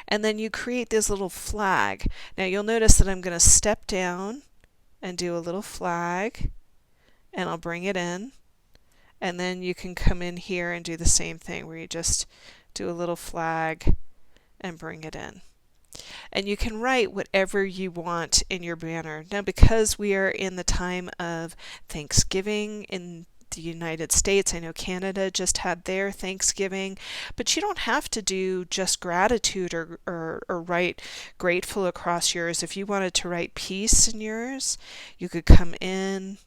and then you create this little flag. Now you'll notice that I'm going to step down and do a little flag, and I'll bring it in. And then you can come in here and do the same thing where you just do a little flag and bring it in. And you can write whatever you want in your banner. Now because we are in the time of Thanksgiving in the United States, I know Canada just had their Thanksgiving, but you don't have to do just gratitude or write grateful across yours. If you wanted to write peace in yours, you could come in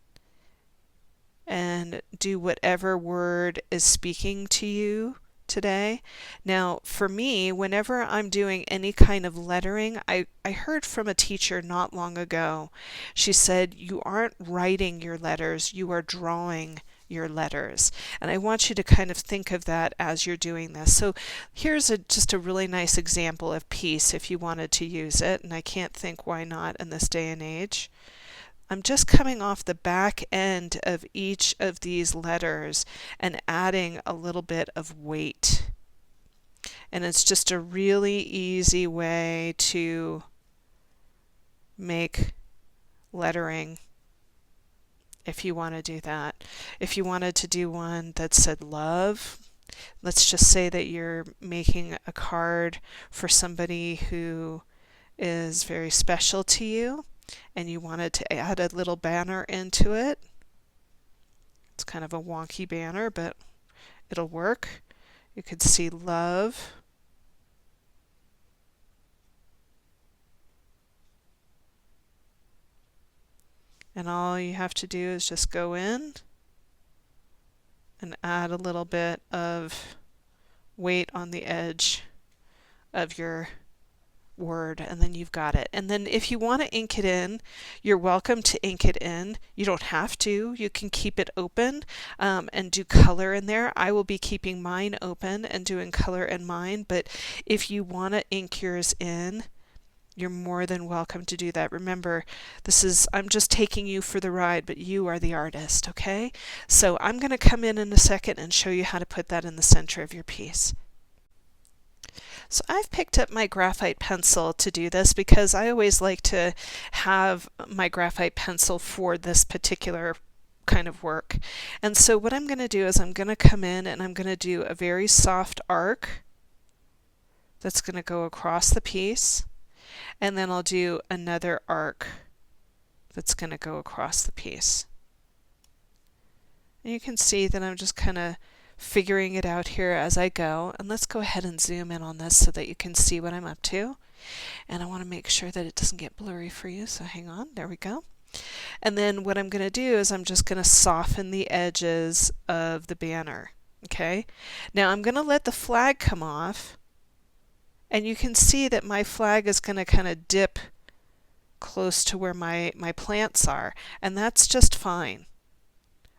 and do whatever word is speaking to you today. Now for me, whenever I'm doing any kind of lettering, I heard from a teacher not long ago. She said you aren't writing your letters, you are drawing your letters. And I want you to kind of think of that as you're doing this. So here's just a really nice example of peace if you wanted to use it, and I can't think why not in this day and age. I'm just coming off the back end of each of these letters and adding a little bit of weight. And it's just a really easy way to make lettering if you want to do that. If you wanted to do one that said love, let's just say that you're making a card for somebody who is very special to you, and you wanted to add a little banner into it. It's kind of a wonky banner, but it'll work. You could see love. And all you have to do is just go in and add a little bit of weight on the edge of your word, and then you've got it. And then if you want to ink it in, you're welcome to ink it in. You don't have to. You can keep it open and do color in there. I will be keeping mine open and doing color in mine, but if you want to ink yours in, you're more than welcome to do that. Remember, I'm just taking you for the ride, but you are the artist, okay? So I'm going to come in a second and show you how to put that in the center of your piece. So I've picked up my graphite pencil to do this because I always like to have my graphite pencil for this particular kind of work. And so what I'm going to do is I'm going to come in and I'm going to do a very soft arc that's going to go across the piece. And then I'll do another arc that's going to go across the piece. And you can see that I'm just kind of figuring it out here as I go. And let's go ahead and zoom in on this so that you can see what I'm up to. And I want to make sure that it doesn't get blurry for you, so hang on. There we go. And then what I'm going to do is I'm just going to soften the edges of the banner. Okay. Now I'm going to let the flag come off. And you can see that my flag is going to kind of dip close to where my plants are. And that's just fine.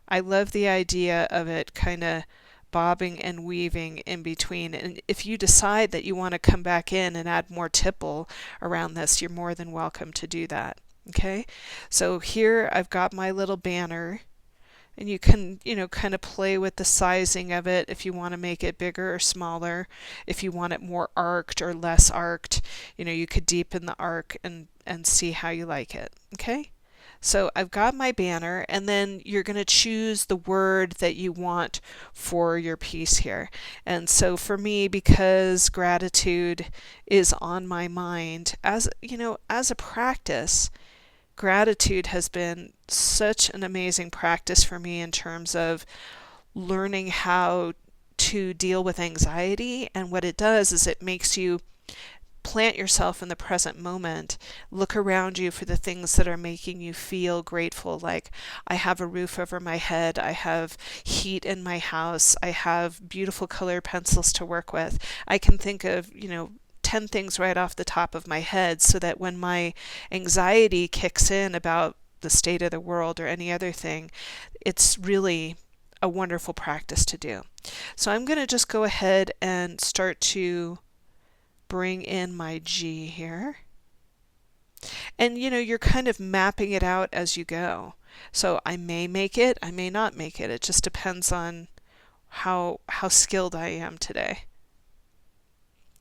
I love the idea of it kind of bobbing and weaving in between. And if you decide that you want to come back in and add more tipple around this, you're more than welcome to do that. Okay? So here I've got my little banner. And you can, kind of play with the sizing of it if you want to make it bigger or smaller. If you want it more arced or less arced, you could deepen the arc and see how you like it. Okay? So I've got my banner, and then you're going to choose the word that you want for your piece here. And so for me, because gratitude is on my mind, as a practice, gratitude has been such an amazing practice for me in terms of learning how to deal with anxiety. And what it does is it makes you plant yourself in the present moment, look around you for the things that are making you feel grateful, like I have a roof over my head, I have heat in my house, I have beautiful color pencils to work with. I can think of, 10 things right off the top of my head, so that when my anxiety kicks in about the state of the world or any other thing, it's really a wonderful practice to do. So I'm going to just go ahead and start to bring in my G here. And you're kind of mapping it out as you go. So I may make it, I may not make it. It just depends on how skilled I am today.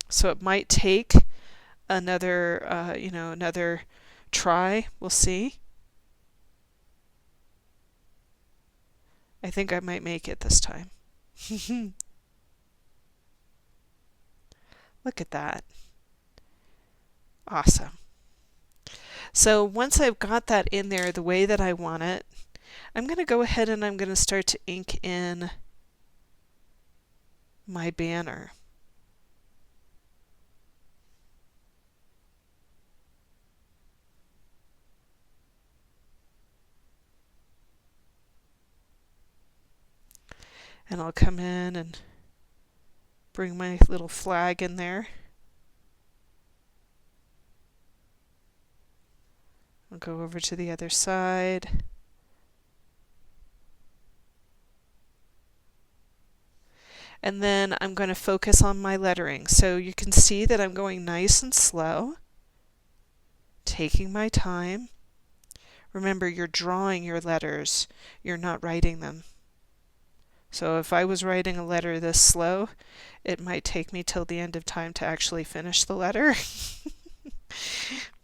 So it might take another, another try. We'll see. I think I might make it this time. Look at that. Awesome. So once I've got that in there the way that I want it, I'm going to go ahead and I'm going to start to ink in my banner. And I'll come in and bring my little flag in there. I'll go over to the other side. And then I'm going to focus on my lettering. So you can see that I'm going nice and slow, taking my time. Remember, you're drawing your letters, you're not writing them. So if I was writing a letter this slow, it might take me till the end of time to actually finish the letter.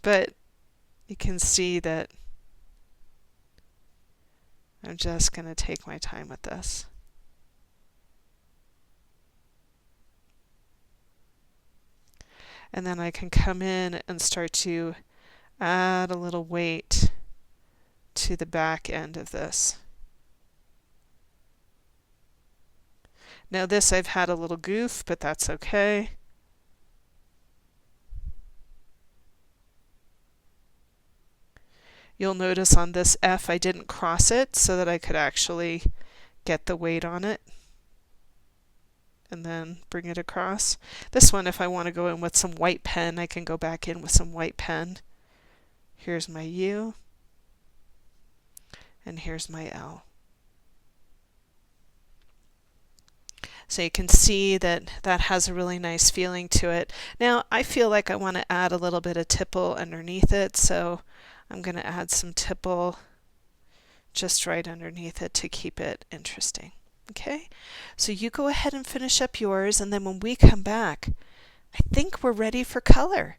But you can see that I'm just going to take my time with this. And then I can come in and start to add a little weight to the back end of this. Now this I've had a little goof, but that's okay. You'll notice on this F I didn't cross it so that I could actually get the weight on it and then bring it across. This one, if I want to go in with some white pen, I can go back in with some white pen. Here's my U, and here's my L. So you can see that that has a really nice feeling to it. Now I feel like I want to add a little bit of tipple underneath it, so I'm going to add some tipple just right underneath it to keep it interesting. Okay, so you go ahead and finish up yours, and then when we come back, I think we're ready for color.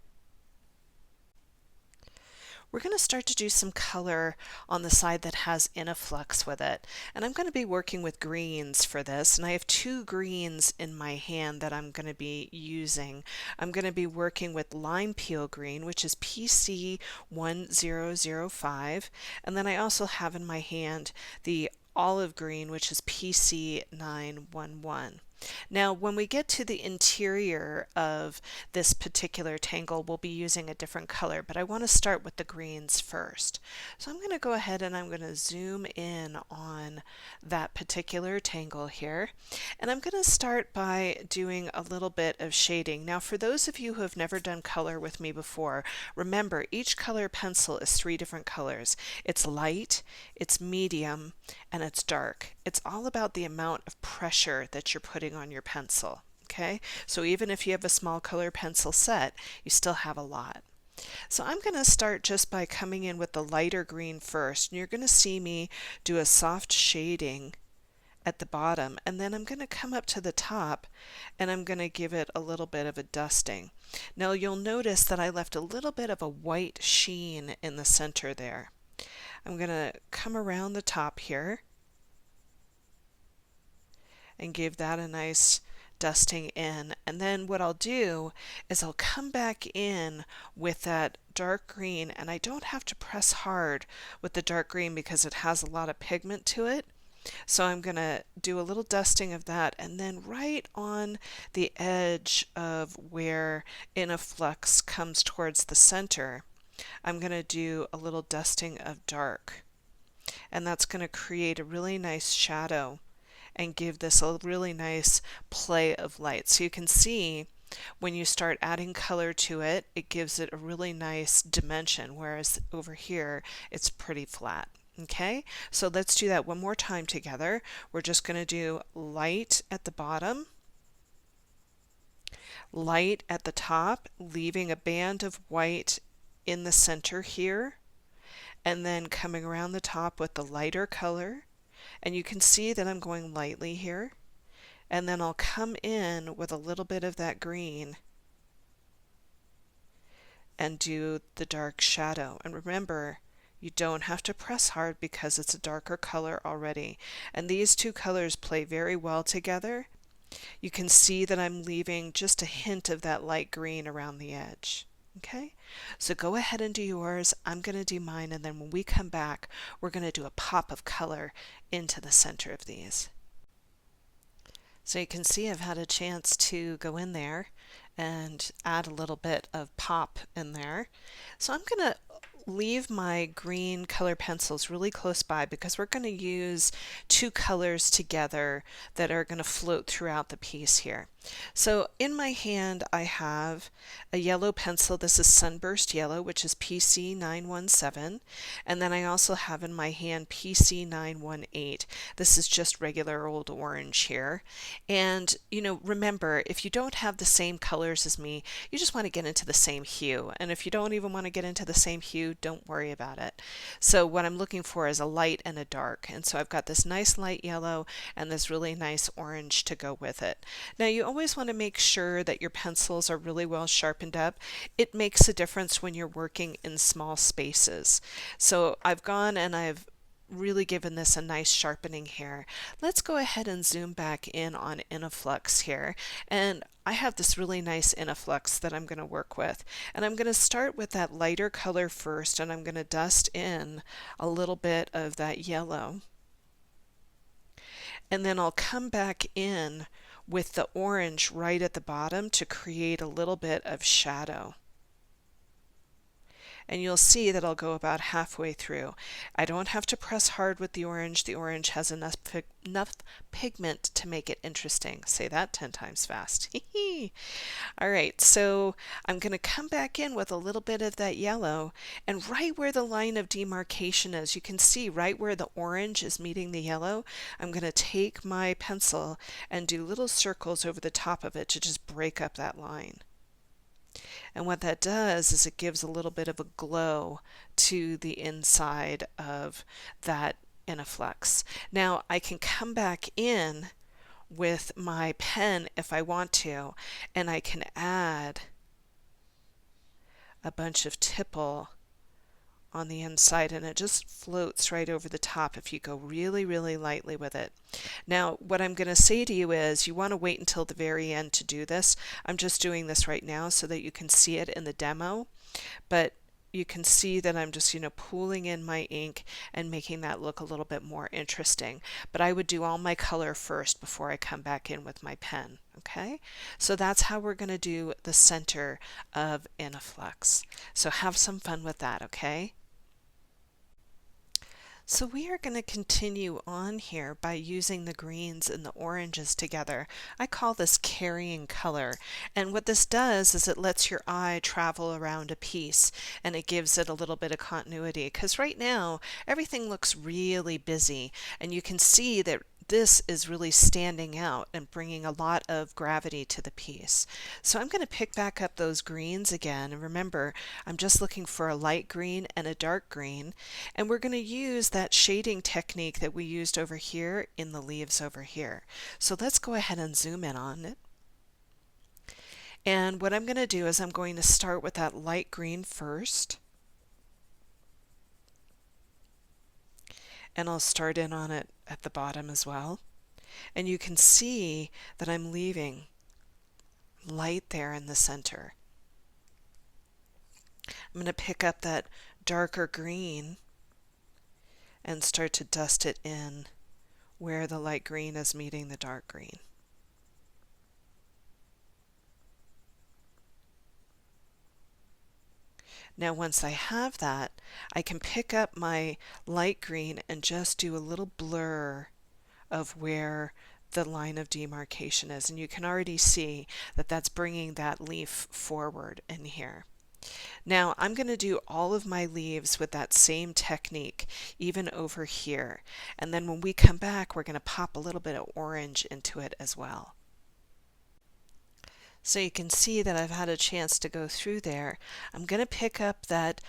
We're going to start to do some color on the side that has influx with it. And I'm going to be working with greens for this. And I have two greens in my hand that I'm going to be using. I'm going to be working with lime peel green, which is PC1005. And then I also have in my hand the olive green, which is PC911. Now, when we get to the interior of this particular tangle, we'll be using a different color, but I want to start with the greens first. So I'm going to go ahead and I'm going to zoom in on that particular tangle here. And I'm going to start by doing a little bit of shading. Now, for those of you who have never done color with me before, remember each color pencil is 3 different colors. It's light, it's medium, and it's dark. It's all about the amount of pressure that you're putting on your pencil. Okay, so even if you have a small color pencil set, you still have a lot. So I'm going to start just by coming in with the lighter green first, and you're going to see me do a soft shading at the bottom, and then I'm going to come up to the top and I'm going to give it a little bit of a dusting. Now you'll notice that I left a little bit of a white sheen in the center there. I'm going to come around the top here and give that a nice dusting in, and then what I'll do is I'll come back in with that dark green, and I don't have to press hard with the dark green because it has a lot of pigment to it. So I'm going to do a little dusting of that, and then right on the edge of where influx comes towards the center, I'm going to do a little dusting of dark, and that's going to create a really nice shadow and give this a really nice play of light. So you can see when you start adding color to it, it gives it a really nice dimension, whereas over here it's pretty flat. Okay, so let's do that one more time together. We're just going to do light at the bottom, light at the top, leaving a band of white in the center here, and then coming around the top with the lighter color. And you can see that I'm going lightly here, and then I'll come in with a little bit of that green and do the dark shadow. And remember, you don't have to press hard because it's a darker color already. And these two colors play very well together. You can see that I'm leaving just a hint of that light green around the edge. Okay, so go ahead and do yours. I'm going to do mine, and then when we come back, we're going to do a pop of color into the center of these. So you can see I've had a chance to go in there and add a little bit of pop in there. So I'm going to leave my green color pencils really close by because we're going to use two colors together that are going to float throughout the piece here. So in my hand I have a yellow pencil. This is Sunburst Yellow, which is PC917, and then I also have in my hand PC918. This is just regular old orange here. And remember, if you don't have the same colors as me, you just want to get into the same hue, and if you don't even want to get into the same hue, don't worry about it. So what I'm looking for is a light and a dark, and so I've got this nice light yellow and this really nice orange to go with it. Now you always want to make sure that your pencils are really well sharpened up. It makes a difference when you're working in small spaces. So I've gone and I've really given this a nice sharpening here. Let's go ahead and zoom back in on influx here, and I have this really nice influx that I'm going to work with, and I'm going to start with that lighter color first, and I'm going to dust in a little bit of that yellow, and then I'll come back in with the orange right at the bottom to create a little bit of shadow. and you'll see that I'll go about halfway through. I don't have to press hard with the orange. The orange has enough pigment to make it interesting. Say that 10 times fast. All right, so I'm going to come back in with a little bit of that yellow, and right where the line of demarcation is, you can see right where the orange is meeting the yellow, I'm going to take my pencil and do little circles over the top of it to just break up that line. And what that does is it gives a little bit of a glow to the inside of that Inaflux. Now I can come back in with my pen if I want to, and I can add a bunch of tipple on the inside, and it just floats right over the top if you go really, really lightly with it. Now, what I'm going to say to you is you want to wait until the very end to do this. I'm just doing this right now so that you can see it in the demo, but you can see that I'm just, pooling in my ink and making that look a little bit more interesting. But I would do all my color first before I come back in with my pen. Okay, so that's how we're going to do the center of Inaflux. So have some fun with that, okay? So we are going to continue on here by using the greens and the oranges together. I call this carrying color, and what this does is it lets your eye travel around a piece, and it gives it a little bit of continuity, because right now everything looks really busy, and you can see that this is really standing out and bringing a lot of gravity to the piece. So I'm going to pick back up those greens again, and remember, I'm just looking for a light green and a dark green, and we're going to use that shading technique that we used over here in the leaves over here. So let's go ahead and zoom in on it. And what I'm going to do is I'm going to start with that light green first, and I'll start in on it at the bottom as well. And you can see that I'm leaving light there in the center. I'm going to pick up that darker green and start to dust it in where the light green is meeting the dark green. Now once I have that, I can pick up my light green and just do a little blur of where the line of demarcation is, and you can already see that that's bringing that leaf forward in here. Now I'm going to do all of my leaves with that same technique, even over here, and then when we come back we're going to pop a little bit of orange into it as well. So you can see that I've had a chance to go through there. I'm going to pick up that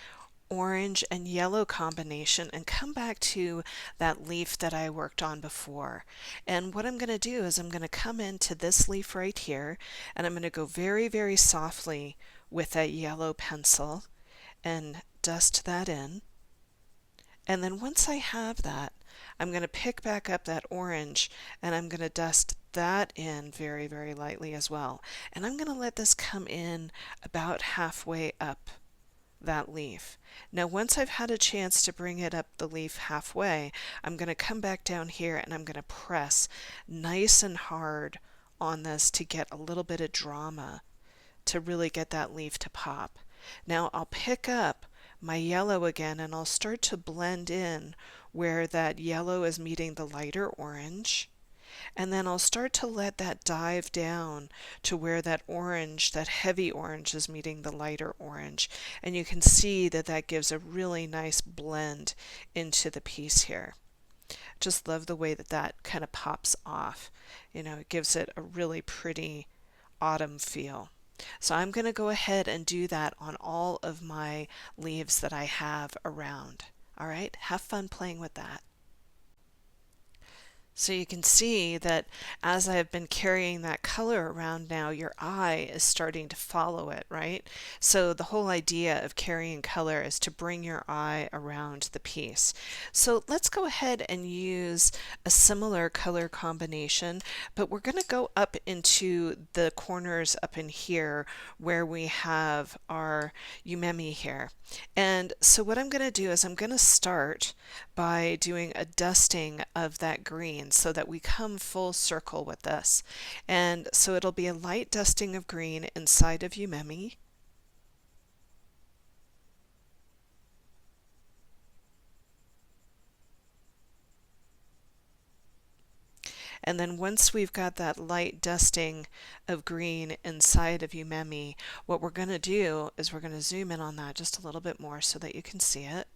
orange and yellow combination and come back to that leaf that I worked on before. And what I'm going to do is I'm going to come into this leaf right here, and I'm going to go very, very softly with that yellow pencil and dust that in. And then once I have that, I'm going to pick back up that orange and I'm going to dust that in very, very lightly as well. And I'm going to let this come in about halfway up that leaf. Now once I've had a chance to bring it up the leaf halfway, I'm going to come back down here and I'm going to press nice and hard on this to get a little bit of drama, to really get that leaf to pop. Now I'll pick up my yellow again and I'll start to blend in where that yellow is meeting the lighter orange, and then I'll start to let that dive down to where that orange, that heavy orange, is meeting the lighter orange, and you can see that that gives a really nice blend into the piece here. Just love the way that that kind of pops off. It gives it a really pretty autumn feel. So I'm going to go ahead and do that on all of my leaves that I have around. All right, have fun playing with that. So you can see that as I've been carrying that color around now, your eye is starting to follow it, right? So the whole idea of carrying color is to bring your eye around the piece. So let's go ahead and use a similar color combination, but we're going to go up into the corners up in here where we have our umemi here. And so what I'm going to do is I'm going to start by doing a dusting of that green so that we come full circle with this. And so it'll be a light dusting of green inside of umemi. And then once we've got that light dusting of green inside of Umemi, what we're going to do is we're going to zoom in on that just a little bit more so that you can see it.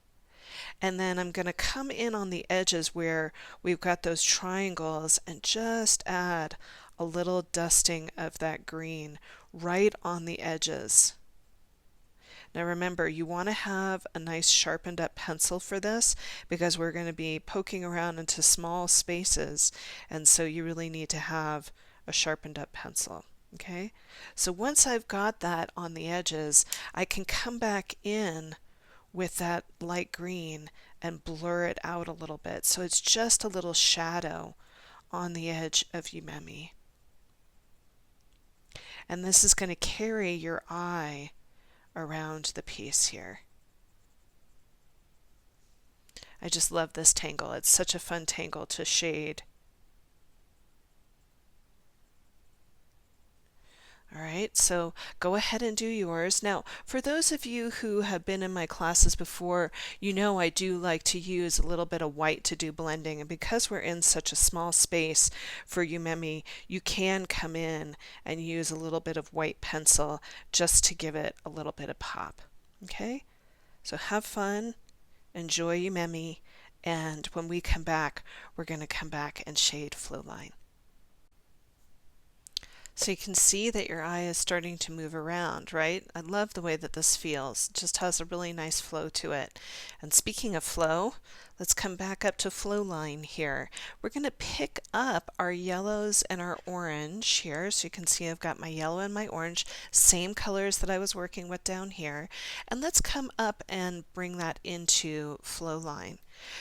And then I'm going to come in on the edges where we've got those triangles and just add a little dusting of that green right on the edges. Now remember, you want to have a nice sharpened up pencil for this because we're going to be poking around into small spaces, and so you really need to have a sharpened up pencil. Okay, so once I've got that on the edges, I can come back in with that light green and blur it out a little bit so it's just a little shadow on the edge of Umemi. And this is going to carry your eye around the piece here. I just love this tangle. It's such a fun tangle to shade. All right, so go ahead and do yours. Now, for those of you who have been in my classes before, you know I do like to use a little bit of white to do blending, and because we're in such a small space for Umemi, you can come in and use a little bit of white pencil just to give it a little bit of pop. Okay, so have fun, enjoy Umemi, and when we come back, we're going to come back and shade Flowline. So you can see that your eye is starting to move around, right? I love the way that this feels. It just has a really nice flow to it. And speaking of flow, let's come back up to Flowline here. We're going to pick up our yellows and our orange here. So you can see I've got my yellow and my orange, same colors that I was working with down here. And let's come up and bring that into Flowline.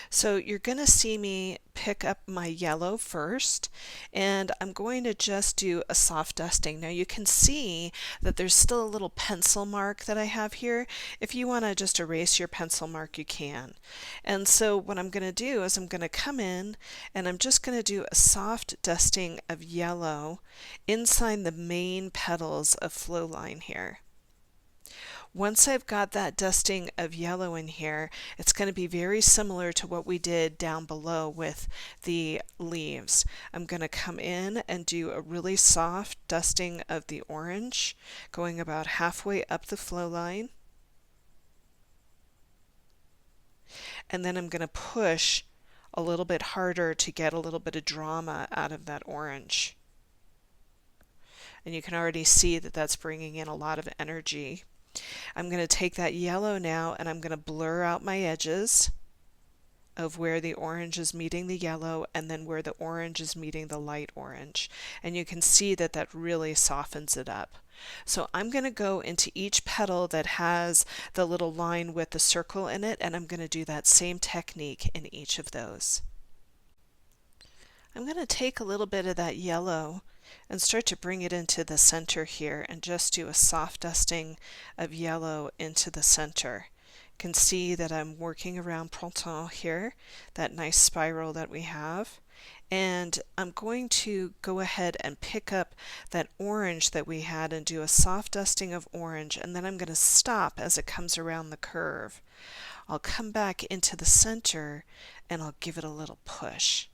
So you're going to see me pick up my yellow first, and I'm going to just do a soft dusting. Now you can see that there's still a little pencil mark that I have here. If you want to just erase your pencil mark, you can. And so what I'm going to do is I'm going to come in and I'm just going to do a soft dusting of yellow inside the main petals of Flowline here. Once I've got that dusting of yellow in here, it's going to be very similar to what we did down below with the leaves. I'm going to come in and do a really soft dusting of the orange, going about halfway up the flow line. And then I'm going to push a little bit harder to get a little bit of drama out of that orange. And you can already see that that's bringing in a lot of energy. I'm going to take that yellow now and I'm going to blur out my edges of where the orange is meeting the yellow and then where the orange is meeting the light orange. And you can see that that really softens it up. So I'm going to go into each petal that has the little line with the circle in it, and I'm going to do that same technique in each of those. I'm going to take a little bit of that yellow and start to bring it into the center here and just do a soft dusting of yellow into the center. You can see that I'm working around Printemps here, that nice spiral that we have. And I'm going to go ahead and pick up that orange that we had and do a soft dusting of orange, and then I'm going to stop as it comes around the curve. I'll come back into the center and I'll give it a little push,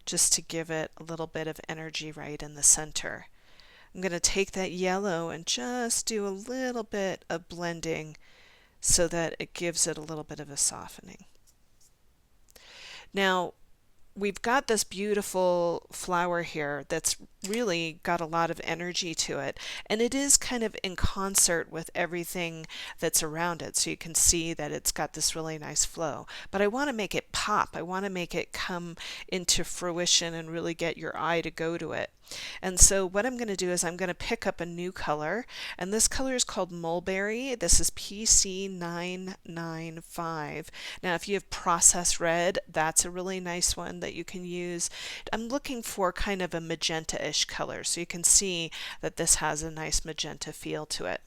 just to give it a little bit of energy right in the center. I'm going to take that yellow and just do a little bit of blending so that it gives it a little bit of a softening. Now, we've got this beautiful flower here that's really got a lot of energy to it, and it is kind of in concert with everything that's around it, so you can see that it's got this really nice flow. But I want to make it pop. I want to make it come into fruition and really get your eye to go to it. And so what I'm going to do is I'm going to pick up a new color, and this color is called Mulberry. This is PC995. Now if you have Process Red, that's a really nice one that you can use. I'm looking for kind of a magenta-ish color, so you can see that this has a nice magenta feel to it.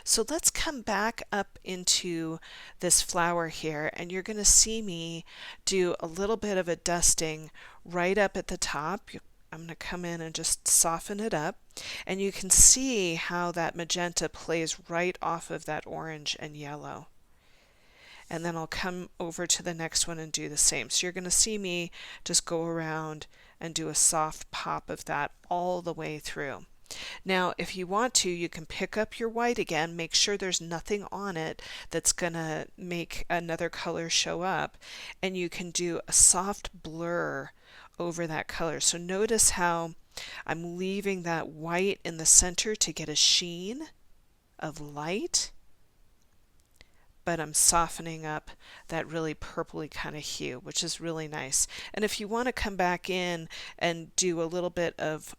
So let's come back up into this flower here, and you're going to see me do a little bit of a dusting right up at the top. I'm going to come in and just soften it up, and you can see how that magenta plays right off of that orange and yellow. and then I'll come over to the next one and do the same. So you're going to see me just go around and do a soft pop of that all the way through. Now, if you want to, you can pick up your white again, make sure there's nothing on it that's going to make another color show up, and you can do a soft blur over that color. So notice how I'm leaving that white in the center to get a sheen of light, but I'm softening up that really purpley kind of hue, which is really nice. And if you want to come back in and do a little bit of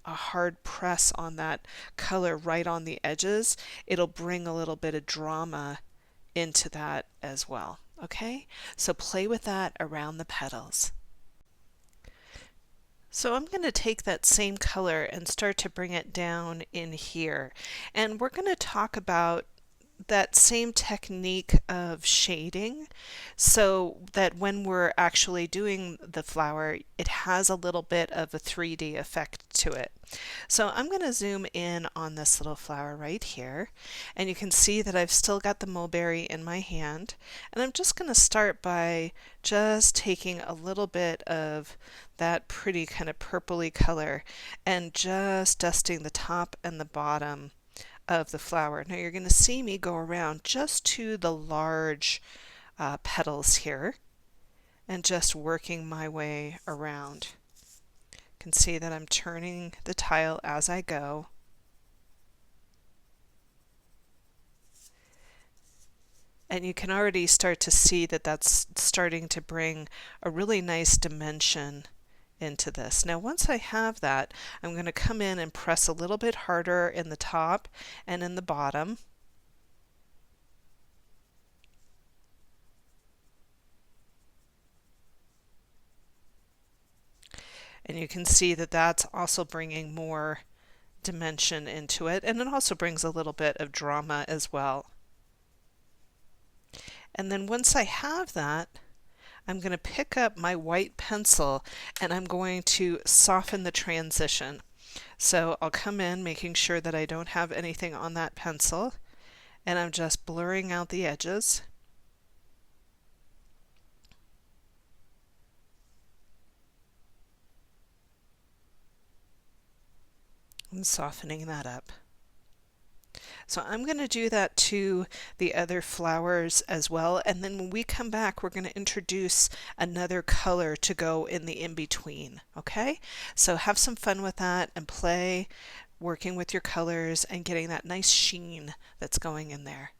a hard press on that color right on the edges, it'll bring a little bit of drama into that as well. Okay, so play with that around the petals. So I'm going to take that same color and start to bring it down in here, and we're going to talk about that same technique of shading so that when we're actually doing the flower, it has a little bit of a 3D effect to it. So I'm going to zoom in on this little flower right here, and you can see that I've still got the mulberry in my hand, and I'm just going to start by just taking a little bit of that pretty kind of purpley color and just dusting the top and the bottom of the flower. Now you're going to see me go around just to the large petals here and just working my way around. You can see that I'm turning the tile as I go. And you can already start to see that that's starting to bring a really nice dimension into this. Now once I have that, I'm going to come in and press a little bit harder in the top and in the bottom. And you can see that that's also bringing more dimension into it, and it also brings a little bit of drama as well. And then once I have that, I'm going to pick up my white pencil and I'm going to soften the transition. So I'll come in making sure that I don't have anything on that pencil, and I'm just blurring out the edges. And softening that up. So I'm going to do that to the other flowers as well, and then when we come back we're going to introduce another color to go in the in-between. Okay, so have some fun with that and play working with your colors and getting that nice sheen that's going in there.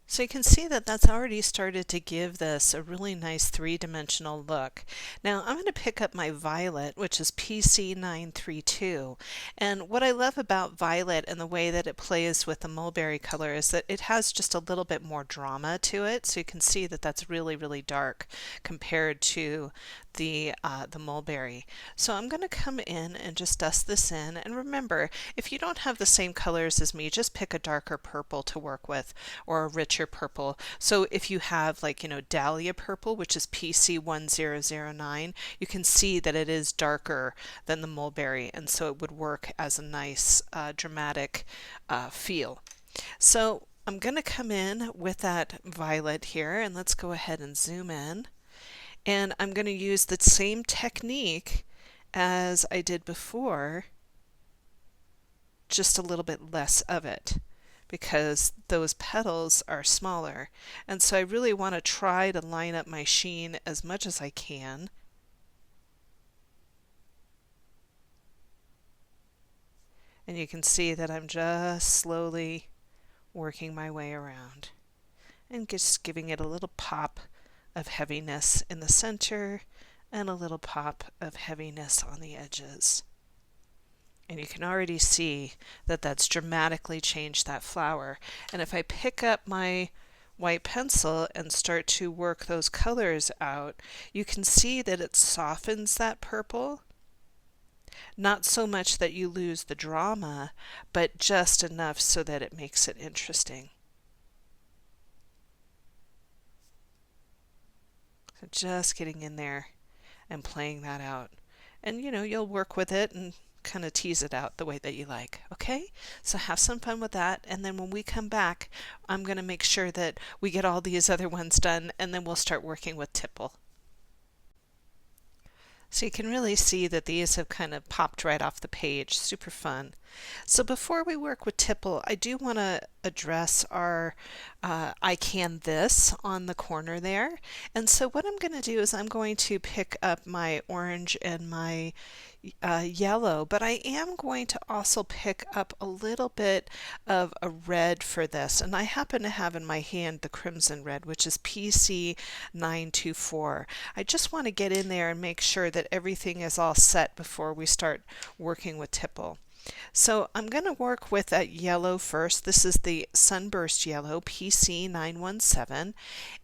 So you can see that that's already started to give this a really nice three-dimensional look. Now I'm going to pick up my violet, which is PC932, and what I love about violet and the way that it plays with the mulberry color is that it has just a little bit more drama to it, so you can see that that's really dark compared to the mulberry. So I'm going to come in and just dust this in, and remember, if you don't have the same colors as me, just pick a darker purple to work with or a richer purple. So if you have, like, dahlia purple, which is PC1009, you can see that it is darker than the mulberry, and so it would work as a nice dramatic feel. So I'm going to come in with that violet here, and let's go ahead and zoom in. And I'm going to use the same technique as I did before, just a little bit less of it, because those petals are smaller. And so I really want to try to line up my sheen as much as I can. And you can see that I'm just slowly working my way around and just giving it a little pop of heaviness in the center and a little pop of heaviness on the edges. And you can already see that that's dramatically changed that flower. And if I pick up my white pencil and start to work those colors out, you can see that it softens that purple. Not so much that you lose the drama, but just enough so that it makes it interesting. Just getting in there and playing that out. And you'll work with it and kind of tease it out the way that you like. Okay, so have some fun with that, and then when we come back, I'm going to make sure that we get all these other ones done, and then we'll start working with tipple. So you can really see that these have kind of popped right off the page. Super fun. So before we work with tipple, I do want to address our I can this on the corner there. And so what I'm going to do is I'm going to pick up my orange and my yellow, but I am going to also pick up a little bit of a red for this. And I happen to have in my hand the crimson red, which is PC 924. I just want to get in there and make sure that everything is all set before we start working with tipple. So I'm going to work with that yellow first. This is the Sunburst Yellow, PC 917.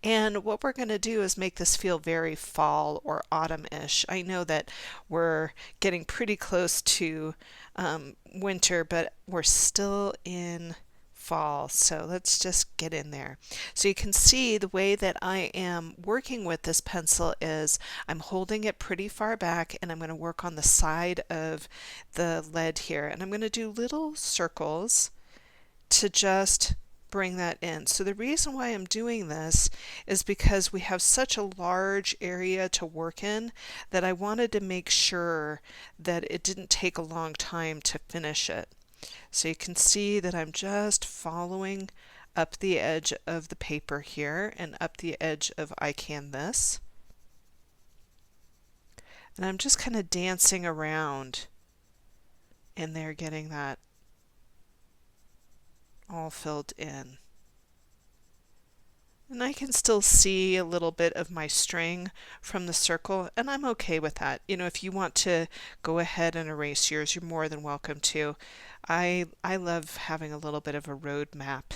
And what we're going to do is make this feel very fall or autumn-ish. I know that we're getting pretty close to winter, but we're still in fall, so let's just get in there. So you can see the way that I am working with this pencil is I'm holding it pretty far back, and I'm going to work on the side of the lead here, and I'm going to do little circles to just bring that in. So the reason why I'm doing this is because we have such a large area to work in that I wanted to make sure that it didn't take a long time to finish it. So you can see that I'm just following up the edge of the paper here and up the edge of I can this. And I'm just kind of dancing around in there, getting that all filled in. And I can still see a little bit of my string from the circle, and I'm okay with that. You know, if you want to go ahead and erase yours, you're more than welcome to. I love having a little bit of a road map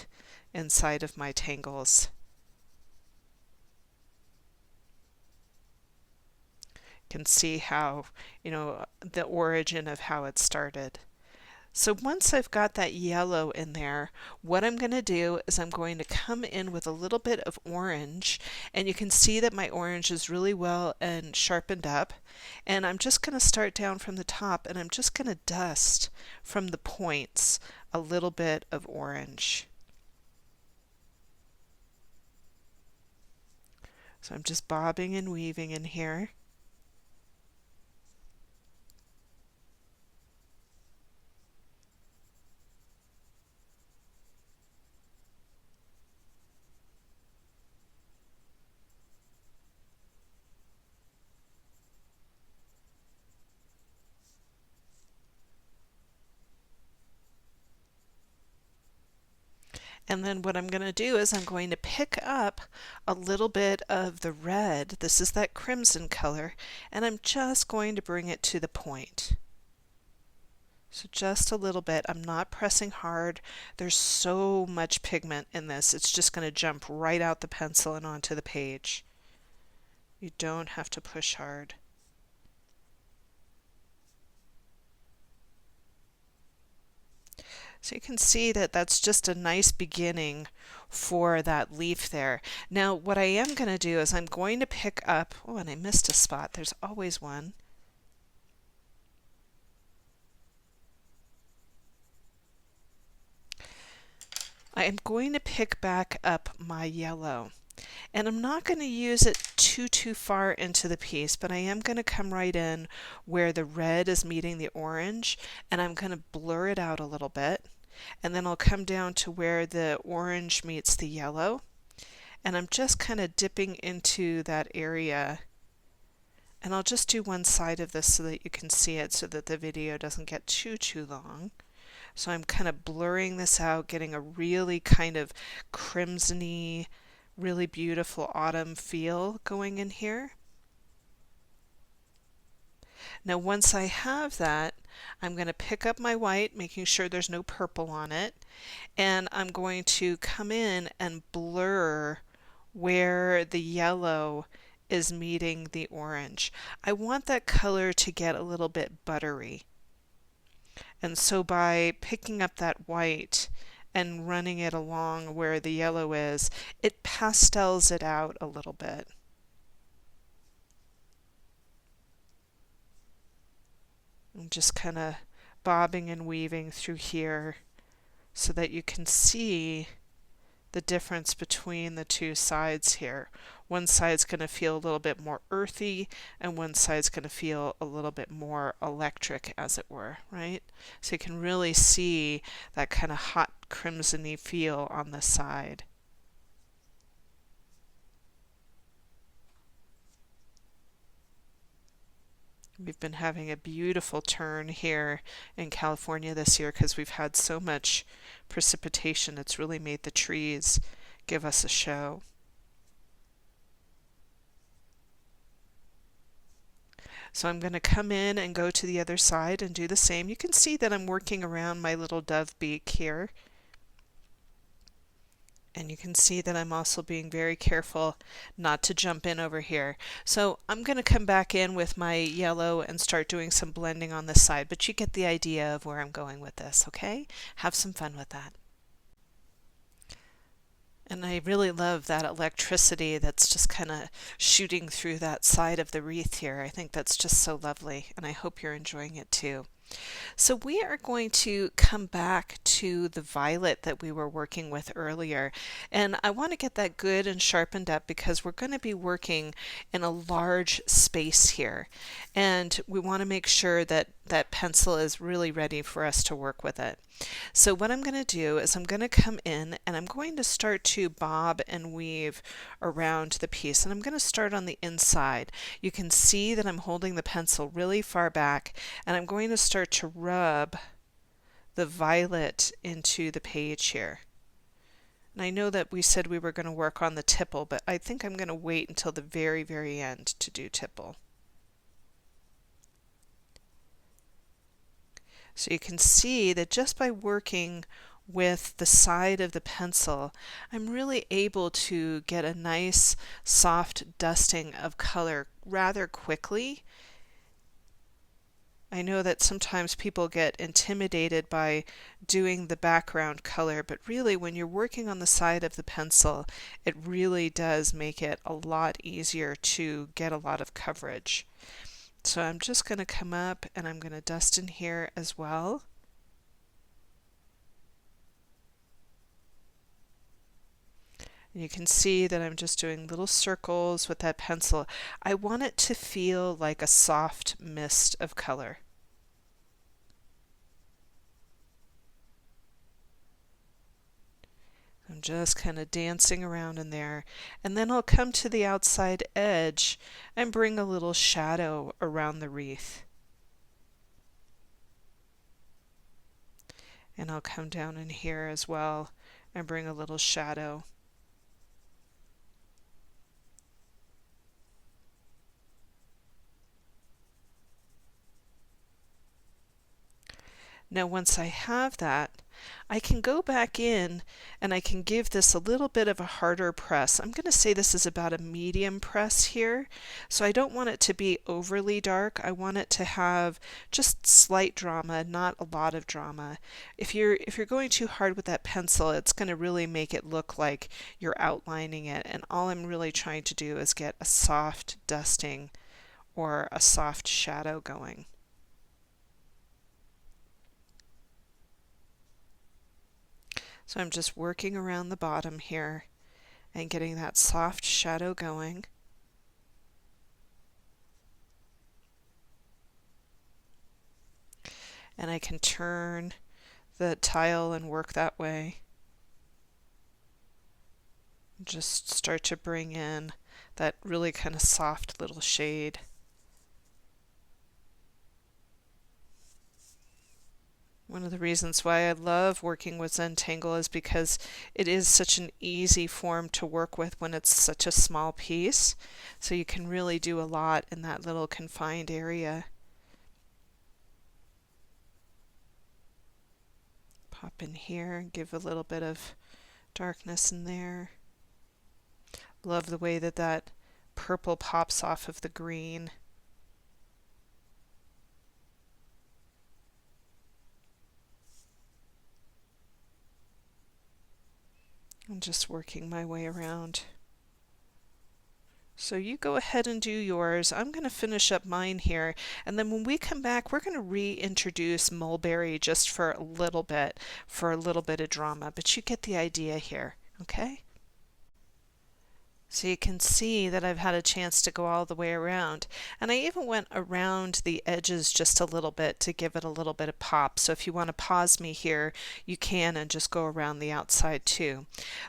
inside of my tangles. You can see how, you know, the origin of how it started. So once I've got that yellow in there, what I'm going to do is I'm going to come in with a little bit of orange, and you can see that my orange is really well and sharpened up, and I'm just going to start down from the top, and I'm just going to dust from the points a little bit of orange. So I'm just bobbing and weaving in here. And then what I'm going to do is I'm going to pick up a little bit of the red. This is that crimson color, and I'm just going to bring it to the point. So just a little bit. I'm not pressing hard. There's so much pigment in this. It's just going to jump right out the pencil and onto the page. You don't have to push hard. So you can see that that's just a nice beginning for that leaf there. Now what I am going to do is I'm going to pick up, oh, and I missed a spot. There's always one. I am going to pick back up my yellow. And I'm not going to use it too far into the piece, but I am going to come right in where the red is meeting the orange, and I'm going to blur it out a little bit. And then I'll come down to where the orange meets the yellow, and I'm just kind of dipping into that area. And I'll just do one side of this so that you can see it, so that the video doesn't get too long. So I'm kind of blurring this out, getting a really kind of crimsony, really beautiful autumn feel going in here. Now once I have that, I'm going to pick up my white, making sure there's no purple on it, and I'm going to come in and blur where the yellow is meeting the orange. I want that color to get a little bit buttery. And so by picking up that white and running it along where the yellow is, it pastels it out a little bit. I'm just kind of bobbing and weaving through here so that you can see the difference between the two sides here. One side's going to feel a little bit more earthy, and one side's going to feel a little bit more electric, as it were, right? So you can really see that kind of hot crimsony feel on the side. We've been having a beautiful turn here in California this year because we've had so much precipitation. It's really made the trees give us a show. So I'm going to come in and go to the other side and do the same. You can see that I'm working around my little dove beak here. And you can see that I'm also being very careful not to jump in over here. So I'm going to come back in with my yellow and start doing some blending on this side, but you get the idea of where I'm going with this, okay? Have some fun with that. And I really love that electricity that's just kind of shooting through that side of the wreath here. I think that's just so lovely, and I hope you're enjoying it too. So we are going to come back to the violet that we were working with earlier. And I want to get that good and sharpened up because we're going to be working in a large space here. And we want to make sure that that pencil is really ready for us to work with it. So what I'm going to do is I'm going to come in and I'm going to start to bob and weave around the piece. And I'm going to start on the inside. You can see that I'm holding the pencil really far back, and I'm going to start to rub the violet into the page here. And I know that we said we were going to work on the tipple, but I think I'm going to wait until the very, very end to do tipple. So you can see that just by working with the side of the pencil, I'm really able to get a nice soft dusting of color rather quickly. I know that sometimes people get intimidated by doing the background color, but really when you're working on the side of the pencil, it really does make it a lot easier to get a lot of coverage. So I'm just going to come up and I'm going to dust in here as well. And you can see that I'm just doing little circles with that pencil. I want it to feel like a soft mist of color. I'm just kind of dancing around in there, and then I'll come to the outside edge and bring a little shadow around the wreath. And I'll come down in here as well and bring a little shadow. Now once I have that, I can go back in and I can give this a little bit of a harder press. I'm going to say this is about a medium press here. So I don't want it to be overly dark. I want it to have just slight drama, not a lot of drama. If you're going too hard with that pencil, it's going to really make it look like you're outlining it. And all I'm really trying to do is get a soft dusting or a soft shadow going. So I'm just working around the bottom here and getting that soft shadow going. And I can turn the tile and work that way. Just start to bring in that really kind of soft little shade. One of the reasons why I love working with Zentangle is because it is such an easy form to work with when it's such a small piece. So you can really do a lot in that little confined area. Pop in here and give a little bit of darkness in there. Love the way that that purple pops off of the green. I'm just working my way around. So you go ahead and do yours. I'm going to finish up mine here, and then when we come back, we're going to reintroduce mulberry just for a little bit of drama, but you get the idea here, okay? So you can see that I've had a chance to go all the way around. And I even went around the edges just a little bit to give it a little bit of pop. So if you want to pause me here, you can and just go around the outside too.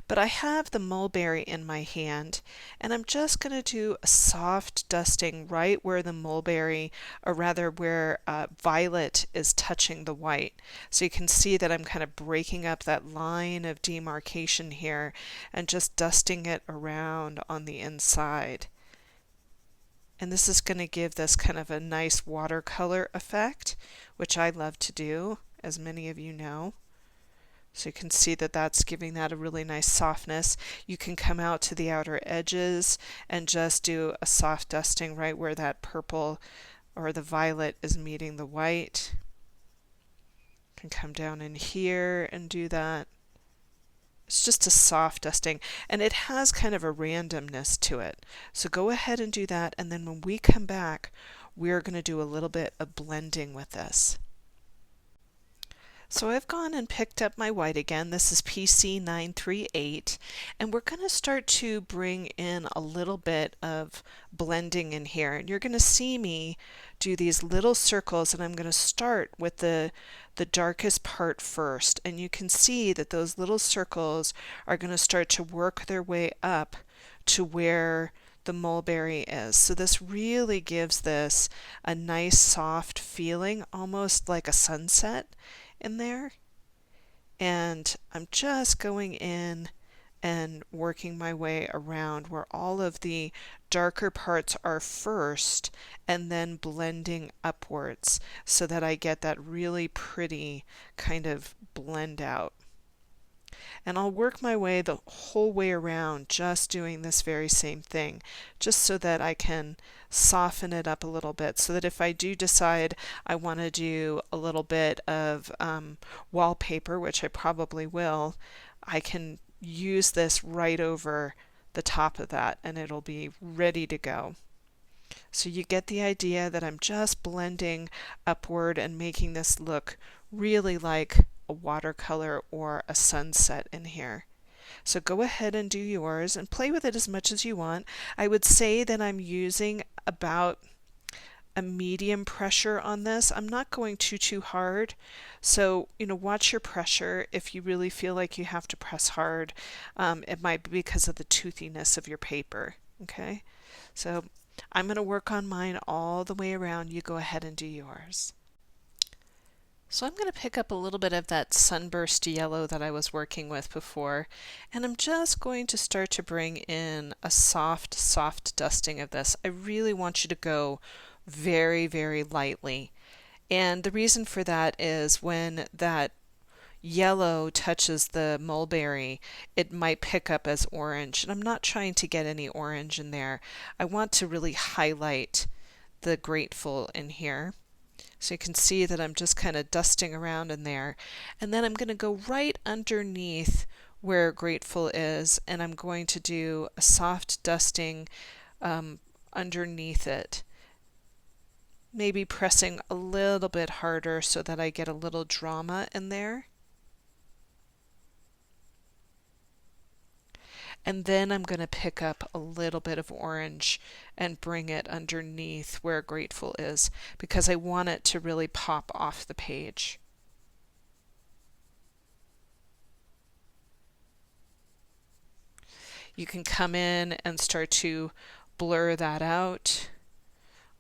But I have the mulberry in my hand, and I'm just going to do a soft dusting right where the mulberry, or rather where violet is touching the white. So you can see that I'm kind of breaking up that line of demarcation here and just dusting it around on the inside. And this is going to give this kind of a nice watercolor effect, which I love to do, as many of you know. So you can see that that's giving that a really nice softness. You can come out to the outer edges and just do a soft dusting right where that purple or the violet is meeting the white. You can come down in here and do that. It's just a soft dusting, and it has kind of a randomness to it. So go ahead and do that, and then when we come back, we're going to do a little bit of blending with this. So I've gone and picked up my white again. This is PC 938, and we're going to start to bring in a little bit of blending in here. And you're going to see me do these little circles, and I'm going to start with the darkest part first. And you can see that those little circles are going to start to work their way up to where the mulberry is. So this really gives this a nice soft feeling, almost like a sunset in there. And I'm just going in and working my way around where all of the darker parts are first, and then blending upwards so that I get that really pretty kind of blend out. And I'll work my way the whole way around just doing this very same thing, just so that I can soften it up a little bit, so that if I do decide I want to do a little bit of wallpaper, which I probably will, I can use this right over the top of that and it'll be ready to go. So you get the idea that I'm just blending upward and making this look really like a watercolor or a sunset in here. So go ahead and do yours and play with it as much as you want. I would say that I'm using about a medium pressure on this. I'm not going too hard. So, watch your pressure. If you really feel like you have to press hard, it might be because of the toothiness of your paper. Okay? So I'm going to work on mine all the way around. You go ahead and do yours. So I'm going to pick up a little bit of that sunburst yellow that I was working with before, and I'm just going to start to bring in a soft dusting of this. I really want you to go very lightly. And the reason for that is when that yellow touches the mulberry, it might pick up as orange. And I'm not trying to get any orange in there. I want to really highlight the grateful in here. So you can see that I'm just kind of dusting around in there. And then I'm going to go right underneath where grateful is, and I'm going to do a soft dusting underneath it. Maybe pressing a little bit harder so that I get a little drama in there. And then I'm going to pick up a little bit of orange and bring it underneath where grateful is, because I want it to really pop off the page. You can come in and start to blur that out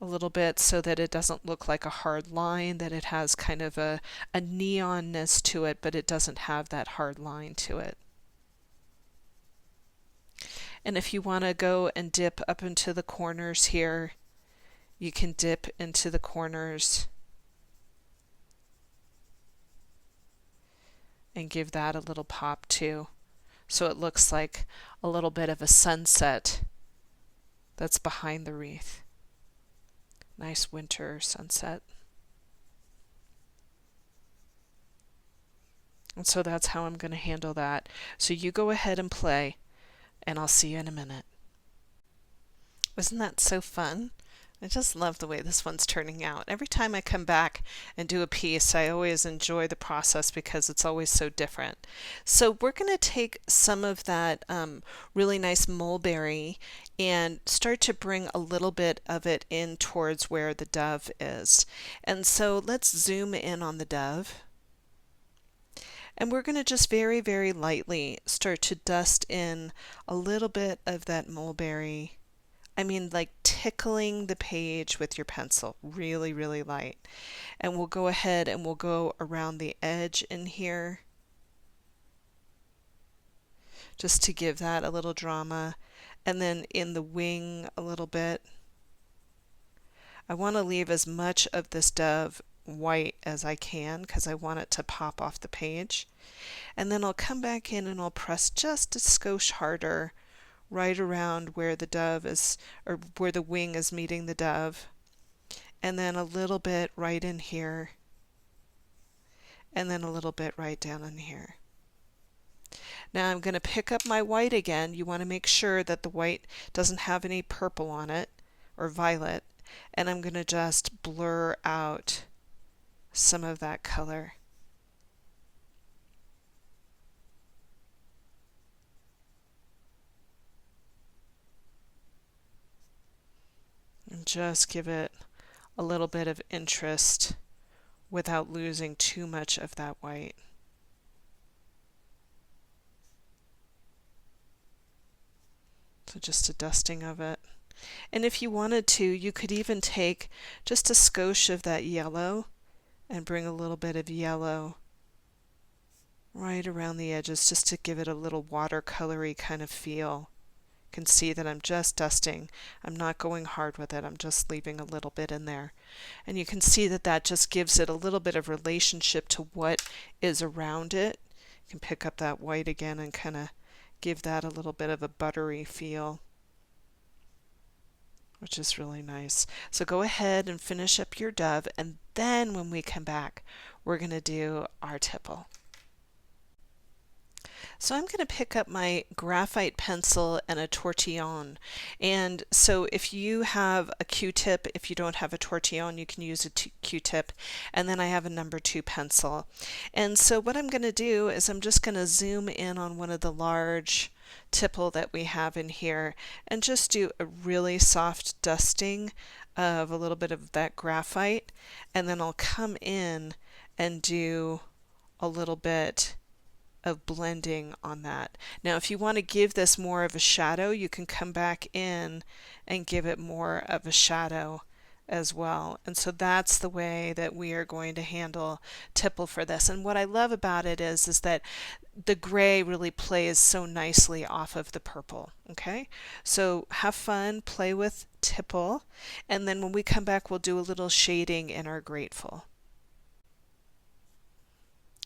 a little bit so that it doesn't look like a hard line, that it has kind of a neonness to it, but it doesn't have that hard line to it. And if you want to go and dip up into the corners here, you can dip into the corners and give that a little pop too. So it looks like a little bit of a sunset that's behind the wreath. Nice winter sunset. And so that's how I'm going to handle that. So you go ahead and play, and I'll see you in a minute. Isn't that so fun? I just love the way this one's turning out. Every time I come back and do a piece, I always enjoy the process because it's always so different. So we're going to take some of that really nice mulberry and start to bring a little bit of it in towards where the dove is. And so let's zoom in on the dove. And we're going to just very, very lightly start to dust in a little bit of that mulberry. I mean, like tickling the page with your pencil, really, really light. And we'll go ahead and we'll go around the edge in here just to give that a little drama. And then in the wing a little bit. I want to leave as much of this dove white as I can because I want it to pop off the page. And then I'll come back in and I'll press just a skosh harder right around where the dove is, or where the wing is meeting the dove, and then a little bit right in here, and then a little bit right down in here. Now I'm going to pick up my white again. You want to make sure that the white doesn't have any purple on it, or violet, and I'm going to just blur out some of that color. And just give it a little bit of interest without losing too much of that white. So just a dusting of it. And if you wanted to, you could even take just a skosh of that yellow and bring a little bit of yellow right around the edges just to give it a little watercolory kind of feel. Can see that I'm just dusting. I'm not going hard with it. I'm just leaving a little bit in there. And you can see that that just gives it a little bit of relationship to what is around it. You can pick up that white again and kind of give that a little bit of a buttery feel, which is really nice. So go ahead and finish up your dove, and then when we come back, we're going to do our tipple. So I'm going to pick up my graphite pencil and a tortillon. And so if you have a Q-tip, if you don't have a tortillon, you can use a Q-tip. And then I have a number 2 pencil. And so what I'm going to do is I'm just going to zoom in on one of the large tipple that we have in here and just do a really soft dusting of a little bit of that graphite. And then I'll come in and do a little bit of blending on that. Now if you want to give this more of a shadow, you can come back in and give it more of a shadow as well. And so that's the way that we are going to handle tipple for this. And what I love about it is that the gray really plays so nicely off of the purple. Okay, so have fun, play with tipple, and then when we come back we'll do a little shading in our grateful.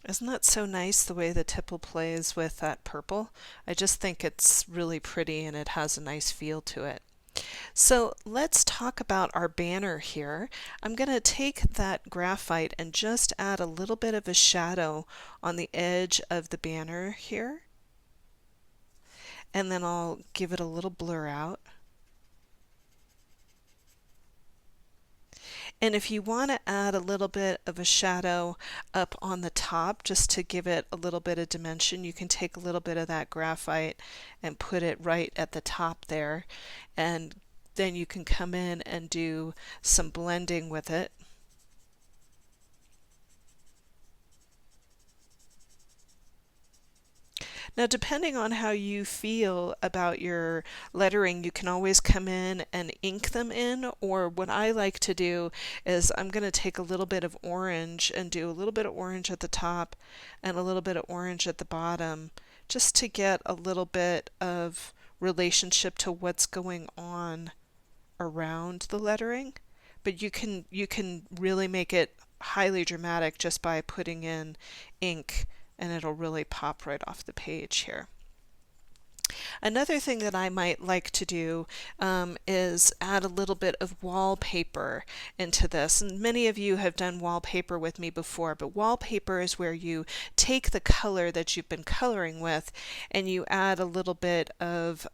Isn't that so nice the way the tipple plays with that purple? I just think it's really pretty and it has a nice feel to it. So let's talk about our banner here. I'm going to take that graphite and just add a little bit of a shadow on the edge of the banner here. And then I'll give it a little blur out. And if you want to add a little bit of a shadow up on the top just to give it a little bit of dimension, you can take a little bit of that graphite and put it right at the top there. And then you can come in and do some blending with it. Now, depending on how you feel about your lettering, you can always come in and ink them in, or what I like to do is I'm going to take a little bit of orange and do a little bit of orange at the top and a little bit of orange at the bottom, just to get a little bit of relationship to what's going on around the lettering. But you can really make it highly dramatic just by putting in ink, and it'll really pop right off the page here. Another thing that I might like to do is add a little bit of wallpaper into this. And many of you have done wallpaper with me before, but wallpaper is where you take the color that you've been coloring with and you add a little bit of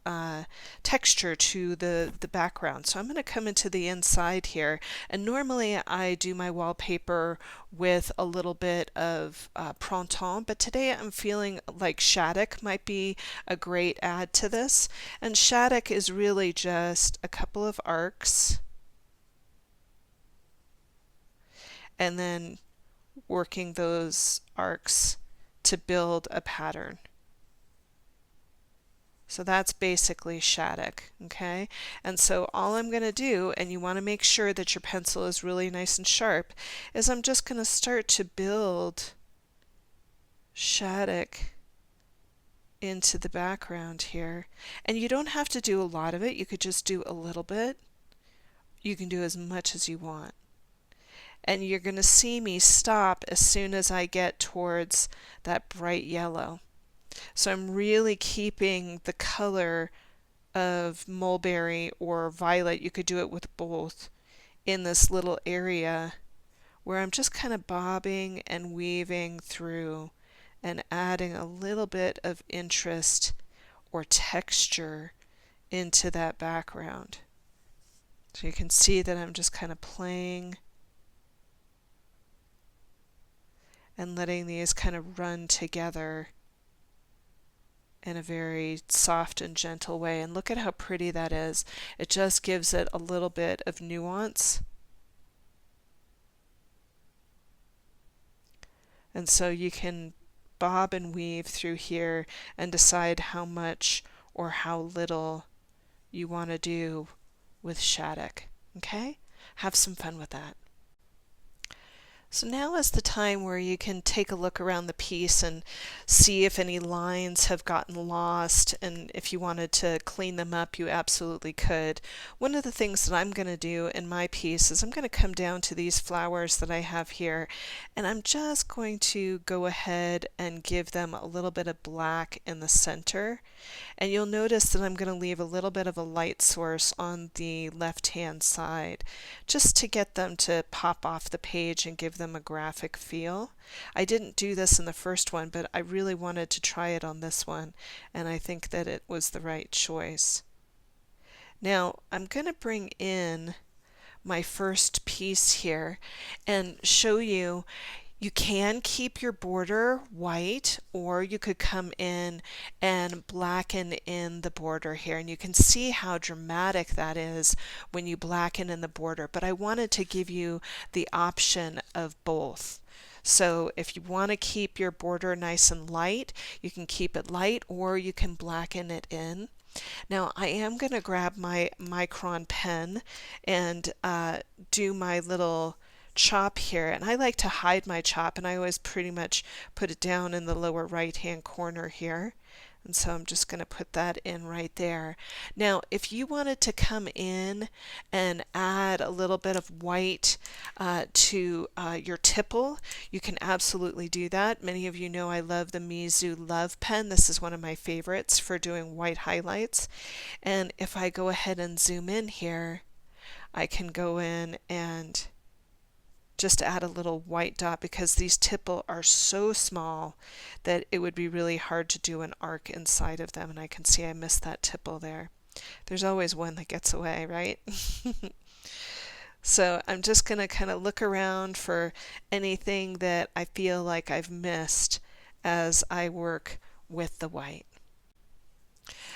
texture to the background. So I'm going to come into the inside here, and normally I do my wallpaper with a little bit of printemps, but today I'm feeling like Shattuck might be a great add to this. And Shattuck is really just a couple of arcs and then working those arcs to build a pattern. So that's basically Shattuck, okay? And so all I'm going to do, and you want to make sure that your pencil is really nice and sharp, is I'm just going to start to build Shattuck into the background here. And you don't have to do a lot of it. You could just do a little bit. You can do as much as you want. And you're going to see me stop as soon as I get towards that bright yellow. So I'm really keeping the color of mulberry or violet, you could do it with both, in this little area where I'm just kind of bobbing and weaving through and adding a little bit of interest or texture into that background. So you can see that I'm just kind of playing and letting these kind of run together in a very soft and gentle way. And look at how pretty that is. It just gives it a little bit of nuance. And so you can bob and weave through here and decide how much or how little you want to do with Shattuck. Okay? Have some fun with that. So now is the time where you can take a look around the piece and see if any lines have gotten lost, and if you wanted to clean them up, you absolutely could. One of the things that I'm going to do in my piece is I'm going to come down to these flowers that I have here, and I'm just going to go ahead and give them a little bit of black in the center. And you'll notice that I'm going to leave a little bit of a light source on the left-hand side, just to get them to pop off the page and give them a graphic feel. I didn't do this in the first one, but I really wanted to try it on this one, and I think that it was the right choice. Now I'm going to bring in my first piece here and show you. You can keep your border white, or you could come in and blacken in the border here, and you can see how dramatic that is when you blacken in the border. But I wanted to give you the option of both. So if you want to keep your border nice and light, you can keep it light, or you can blacken it in. Now I am going to grab my Micron pen and do my little chop here, and I like to hide my chop, and I always pretty much put it down in the lower right hand corner here, and so I'm just going to put that in right there. Now if you wanted to come in and add a little bit of white to your tipple, you can absolutely do that. Many of you know I love the Mizu Love pen. This is one of my favorites for doing white highlights, and if I go ahead and zoom in here, I can go in and just add a little white dot, because these tipple are so small that it would be really hard to do an arc inside of them. And I can see I missed that tipple there. There's always one that gets away, right? So I'm just going to kind of look around for anything that I feel like I've missed as I work with the white.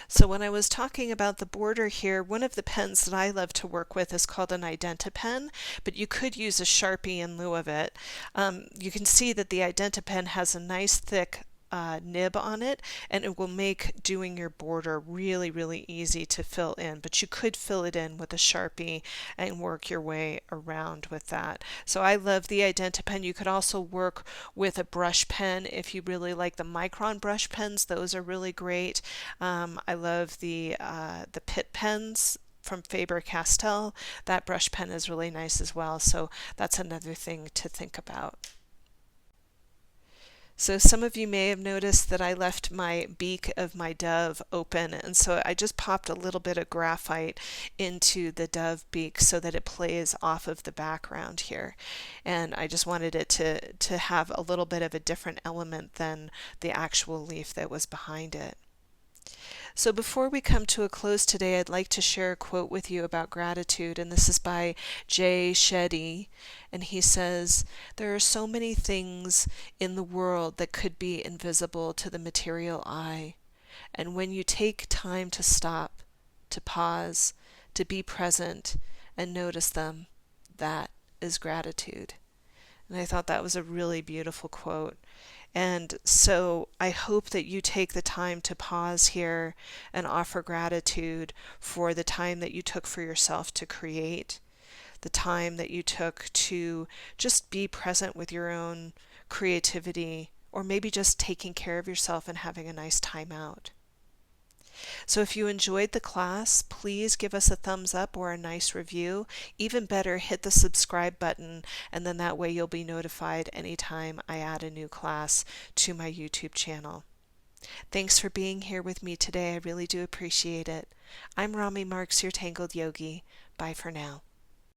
So when I was talking about the border here, one of the pens that I love to work with is called an IdentiPen, but you could use a Sharpie in lieu of it. You can see that the IdentiPen has a nice thick nib on it, and it will make doing your border really, really easy to fill in, but you could fill it in with a Sharpie and work your way around with that. So I love the IdentiPen. You could also work with a brush pen if you really like the Micron brush pens. Those are really great. I love the Pitt pens from Faber-Castell. That brush pen is really nice as well, so that's another thing to think about. So some of you may have noticed that I left my beak of my dove open, and so I just popped a little bit of graphite into the dove beak so that it plays off of the background here. And I just wanted it to have a little bit of a different element than the actual leaf that was behind it. So before we come to a close today, I'd like to share a quote with you about gratitude, and this is by Jay Shetty, and he says, "There are so many things in the world that could be invisible to the material eye, and when you take time to stop, to pause, to be present, and notice them, that is gratitude." And I thought that was a really beautiful quote. And so I hope that you take the time to pause here and offer gratitude for the time that you took for yourself to create, the time that you took to just be present with your own creativity, or maybe just taking care of yourself and having a nice time out. So if you enjoyed the class, please give us a thumbs up or a nice review. Even better, hit the subscribe button, and then that way you'll be notified anytime I add a new class to my YouTube channel. Thanks for being here with me today. I really do appreciate it. I'm Rami Marks, your Tangled Yogi. Bye for now.